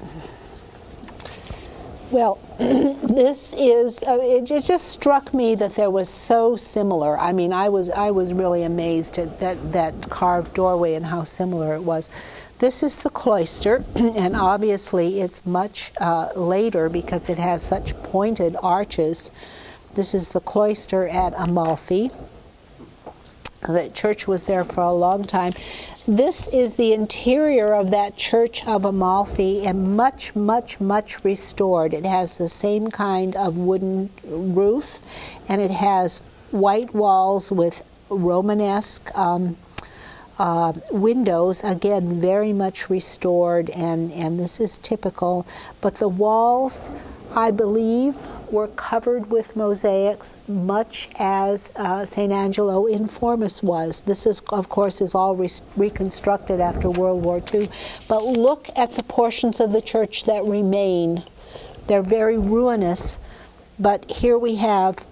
Well, this is, it just struck me that there was so similar. I mean, I was really amazed at that carved doorway and how similar it was. This is the cloister, and obviously it's much later because it has such pointed arches. This is the cloister at Amalfi. The church was there for a long time. This is the interior of that church of Amalfi, and much, much, much restored. It has the same kind of wooden roof, and it has white walls with Romanesque windows, again, very much restored, and this is typical. But the walls, I believe, were covered with mosaics, much as St. Angelo in Formis was. This is, of course, is all reconstructed after World War II. But look at the portions of the church that remain. They're very ruinous, but here we have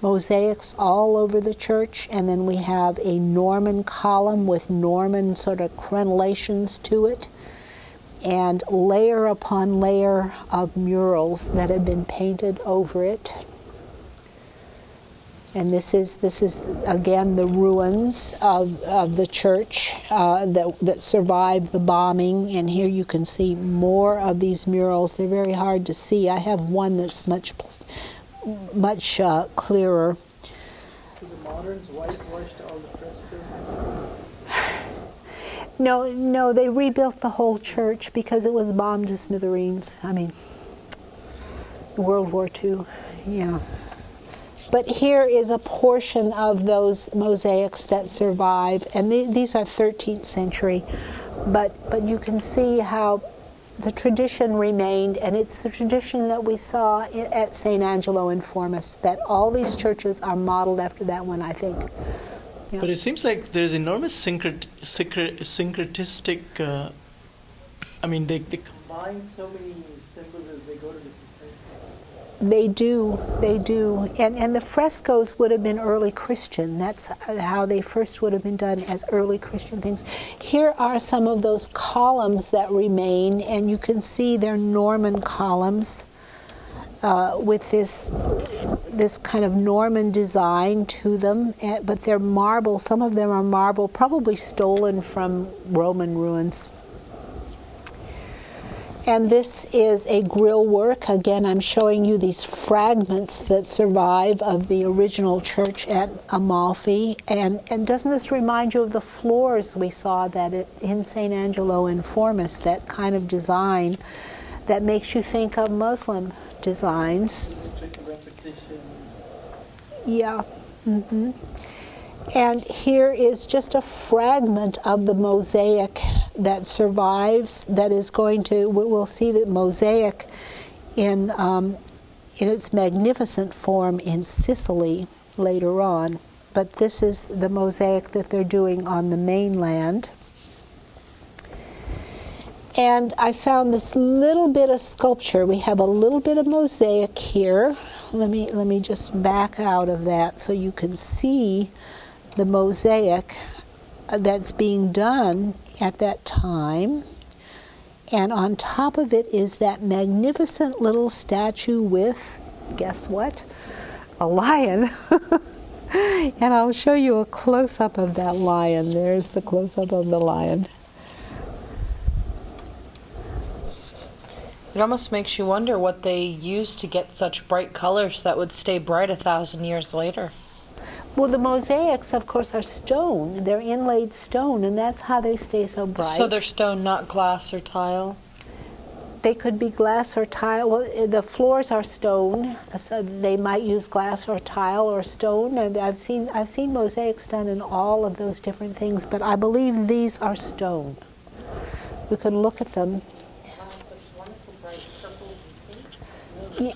mosaics all over the church, and then we have a Norman column with Norman sort of crenellations to it, and layer upon layer of murals that have been painted over it. And this is again the ruins of the church that survived the bombing. And here you can see more of these murals. They're very hard to see. I have one that's much clearer. So the moderns whitewashed all the frescoes and stuff? No, they rebuilt the whole church because it was bombed to smithereens. I mean, World War II, yeah. But here is a portion of those mosaics that survive, and these are 13th century. But you can see how the tradition remained, and it's the tradition that we saw at St. Angelo in Formis, that all these churches are modeled after that one, I think. Yeah. But it seems like there's enormous syncretistic. They combine so many symbols as they go to different places. They do. And the frescoes would have been early Christian. That's how they first would have been done, as early Christian things. Here are some of those columns that remain, and you can see they're Norman columns with this kind of Norman design to them, but they're marble. Some of them are marble, probably stolen from Roman ruins. And this is a grill work. Again, I'm showing you these fragments that survive of the original church at Amalfi. And doesn't this remind you of the floors we saw in St. Angelo in Formis, that kind of design that makes you think of Muslim designs? Yeah. Mm-hmm. And here is just a fragment of the mosaic that survives, that is going to, we'll see the mosaic in its magnificent form in Sicily later on. But this is the mosaic that they're doing on the mainland. And I found this little bit of sculpture. We have a little bit of mosaic here. Let me just back out of that so you can see the mosaic that's being done at that time. And on top of it is that magnificent little statue with, guess what? A lion. And I'll show you a close-up of that lion. There's the close-up of the lion. It almost makes you wonder what they used to get such bright colors that would stay bright 1,000 years later. Well, the mosaics, of course, are stone. They're inlaid stone, and that's how they stay so bright. So they're stone, not glass or tile? They could be glass or tile. Well, the floors are stone, so they might use glass or tile or stone. And I've seen mosaics done in all of those different things, but I believe these are stone. We could look at them. Yeah.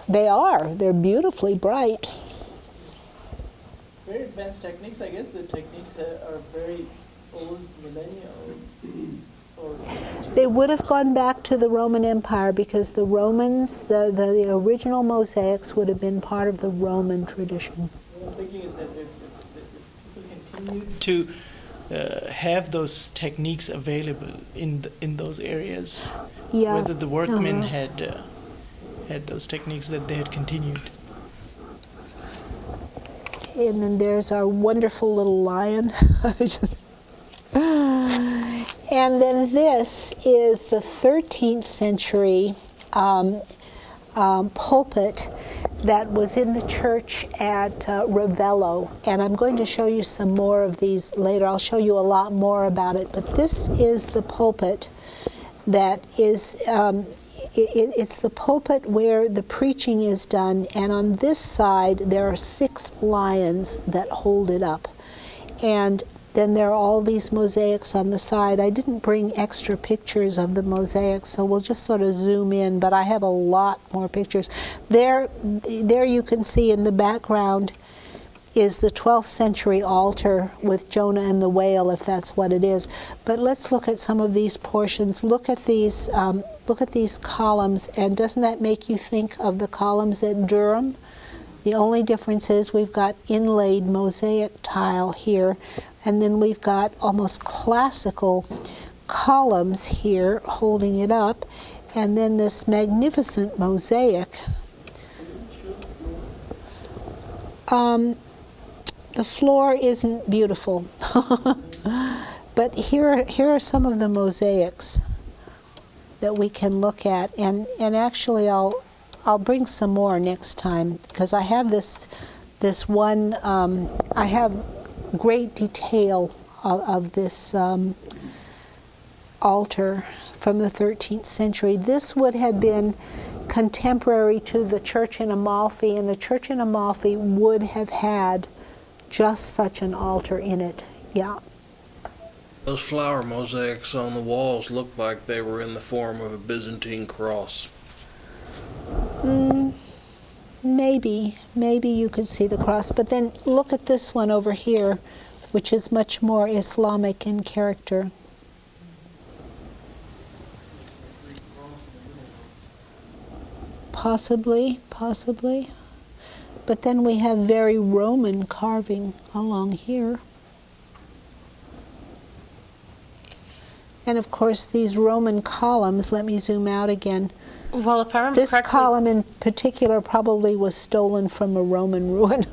They are. They're beautifully bright. Very advanced techniques. I guess the techniques that are very old, millennial. They would have gone back to the Roman Empire because the Romans, the original mosaics would have been part of the Roman tradition. What I'm thinking is that if people continued to have those techniques available in those areas, yeah. Whether the workmen had those techniques that they had continued. And then there's our wonderful little lion. And then this is the 13th century pulpit that was in the church at Ravello. And I'm going to show you some more of these later. I'll show you a lot more about it. But this is the pulpit that is... It's the pulpit where the preaching is done, and on this side there are 6 lions that hold it up. And then there are all these mosaics on the side. I didn't bring extra pictures of the mosaics, so we'll just sort of zoom in, but I have a lot more pictures. There you can see in the background is the 12th century altar with Jonah and the whale, if that's what it is. But let's look at some of these portions. Look at these columns, and doesn't that make you think of the columns at Durham? The only difference is we've got inlaid mosaic tile here, and then we've got almost classical columns here holding it up, and then this magnificent mosaic. The floor isn't beautiful, but here are some of the mosaics that we can look at, and actually I'll bring some more next time, because I have this one. I have great detail of this altar from the 13th century. This would have been contemporary to the church in Amalfi, and the church in Amalfi would have had just such an altar in it. Yeah. Those flower mosaics on the walls look like they were in the form of a Byzantine cross. Maybe you could see the cross, but then look at this one over here, which is much more Islamic in character. Possibly. But then we have very Roman carving along here. And of course these Roman columns, let me zoom out again. Well, if I remember This correctly, column in particular probably was stolen from a Roman ruin.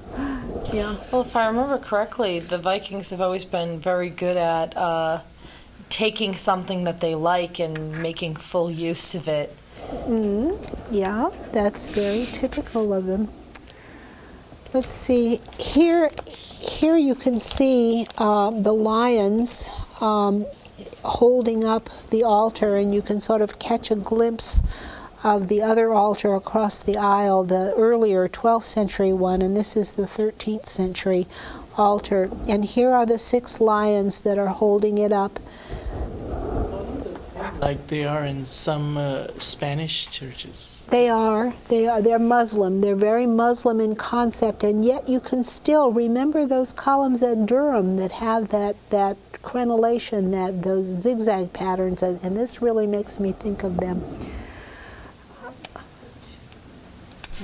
Yeah. well, if I remember correctly, the Vikings have always been very good at taking something that they like and making full use of it. Yeah, that's very typical of them. Let's see, here you can see the lions holding up the altar, and you can sort of catch a glimpse of the other altar across the aisle, the earlier 12th century one, and this is the 13th century altar. And here are the 6 lions that are holding it up. Like they are in some Spanish churches. They're Muslim. They're very Muslim in concept, and yet you can still remember those columns at Durham that have that crenellation, those zigzag patterns, and this really makes me think of them.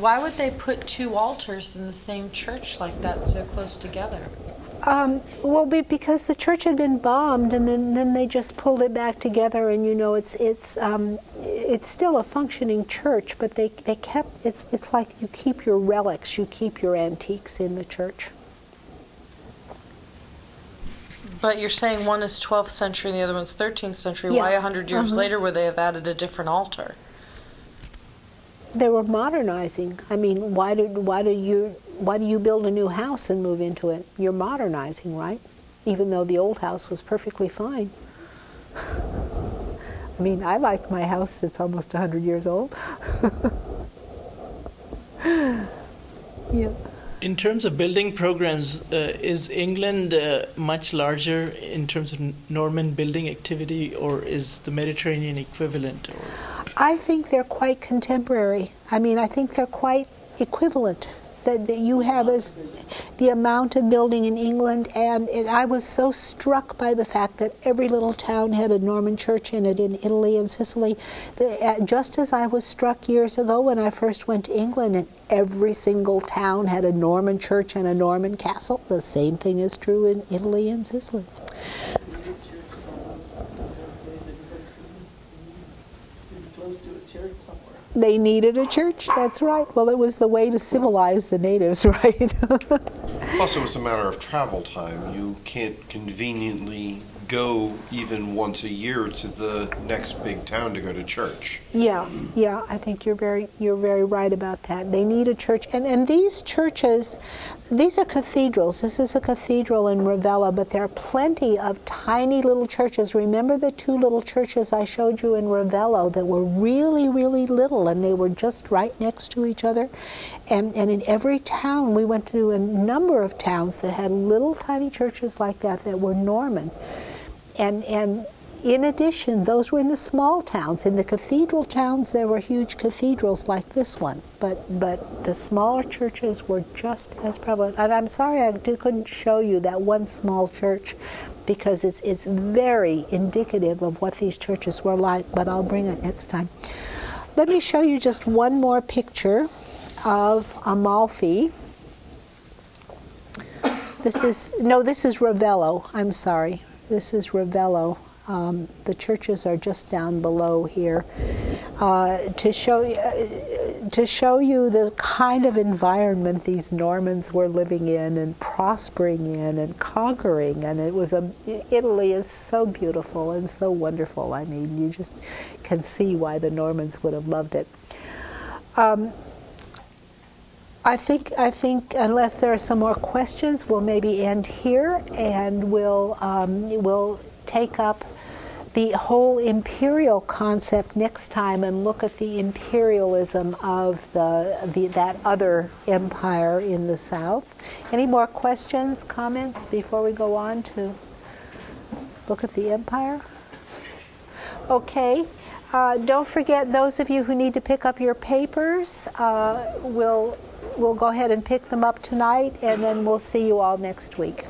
Why would they put 2 altars in the same church like that, so close together? Because the church had been bombed, and then they just pulled it back together, and it's still a functioning church, but they kept it's like you keep your relics, you keep your antiques in the church. But you're saying one is 12th century and the other one's 13th century. Yeah. Why 100 years later would they have added a different altar? They were modernizing. I mean, why do you build a new house and move into it? You're modernizing, right? Even though the old house was perfectly fine. I mean, I like my house that's almost 100 years old. Yeah. In terms of building programs, is England much larger in terms of Norman building activity, or is the Mediterranean equivalent? Or? I think they're quite contemporary. I mean, I think they're quite equivalent. That you have as the amount of building in England, and I was so struck by the fact that every little town had a Norman church in it in Italy and Sicily. Just as I was struck years ago when I first went to England, and every single town had a Norman church and a Norman castle. The same thing is true in Italy and Sicily. They needed a church, that's right. Well, it was the way to civilize the natives, right? Plus, it was a matter of travel time. You can't conveniently go even once a year to the next big town to go to church. Yeah, I think you're very right about that. They need a church, and these churches, these are cathedrals. This is a cathedral in Ravenna, but there are plenty of tiny little churches. Remember the 2 little churches I showed you in Ravenna that were really, really little, and they were just right next to each other? And in every town, we went to a number of towns that had little tiny churches like that were Norman. And in addition, those were in the small towns. In the cathedral towns, there were huge cathedrals like this one, but the smaller churches were just as prevalent. And I'm sorry I couldn't show you that one small church, because it's very indicative of what these churches were like, but I'll bring it next time. Let me show you just one more picture of Amalfi. This is Ravello. I'm sorry. This is Ravello. The churches are just down below here. To show you the kind of environment these Normans were living in and prospering in and conquering, and Italy is so beautiful and so wonderful. I mean, you just can see why the Normans would have loved it. I think unless there are some more questions, we'll maybe end here, and we'll take up the whole imperial concept next time and look at the imperialism of that other empire in the south. Any more questions, comments before we go on to look at the empire? Okay. Don't forget, those of you who need to pick up your papers, we'll go ahead and pick them up tonight, and then we'll see you all next week.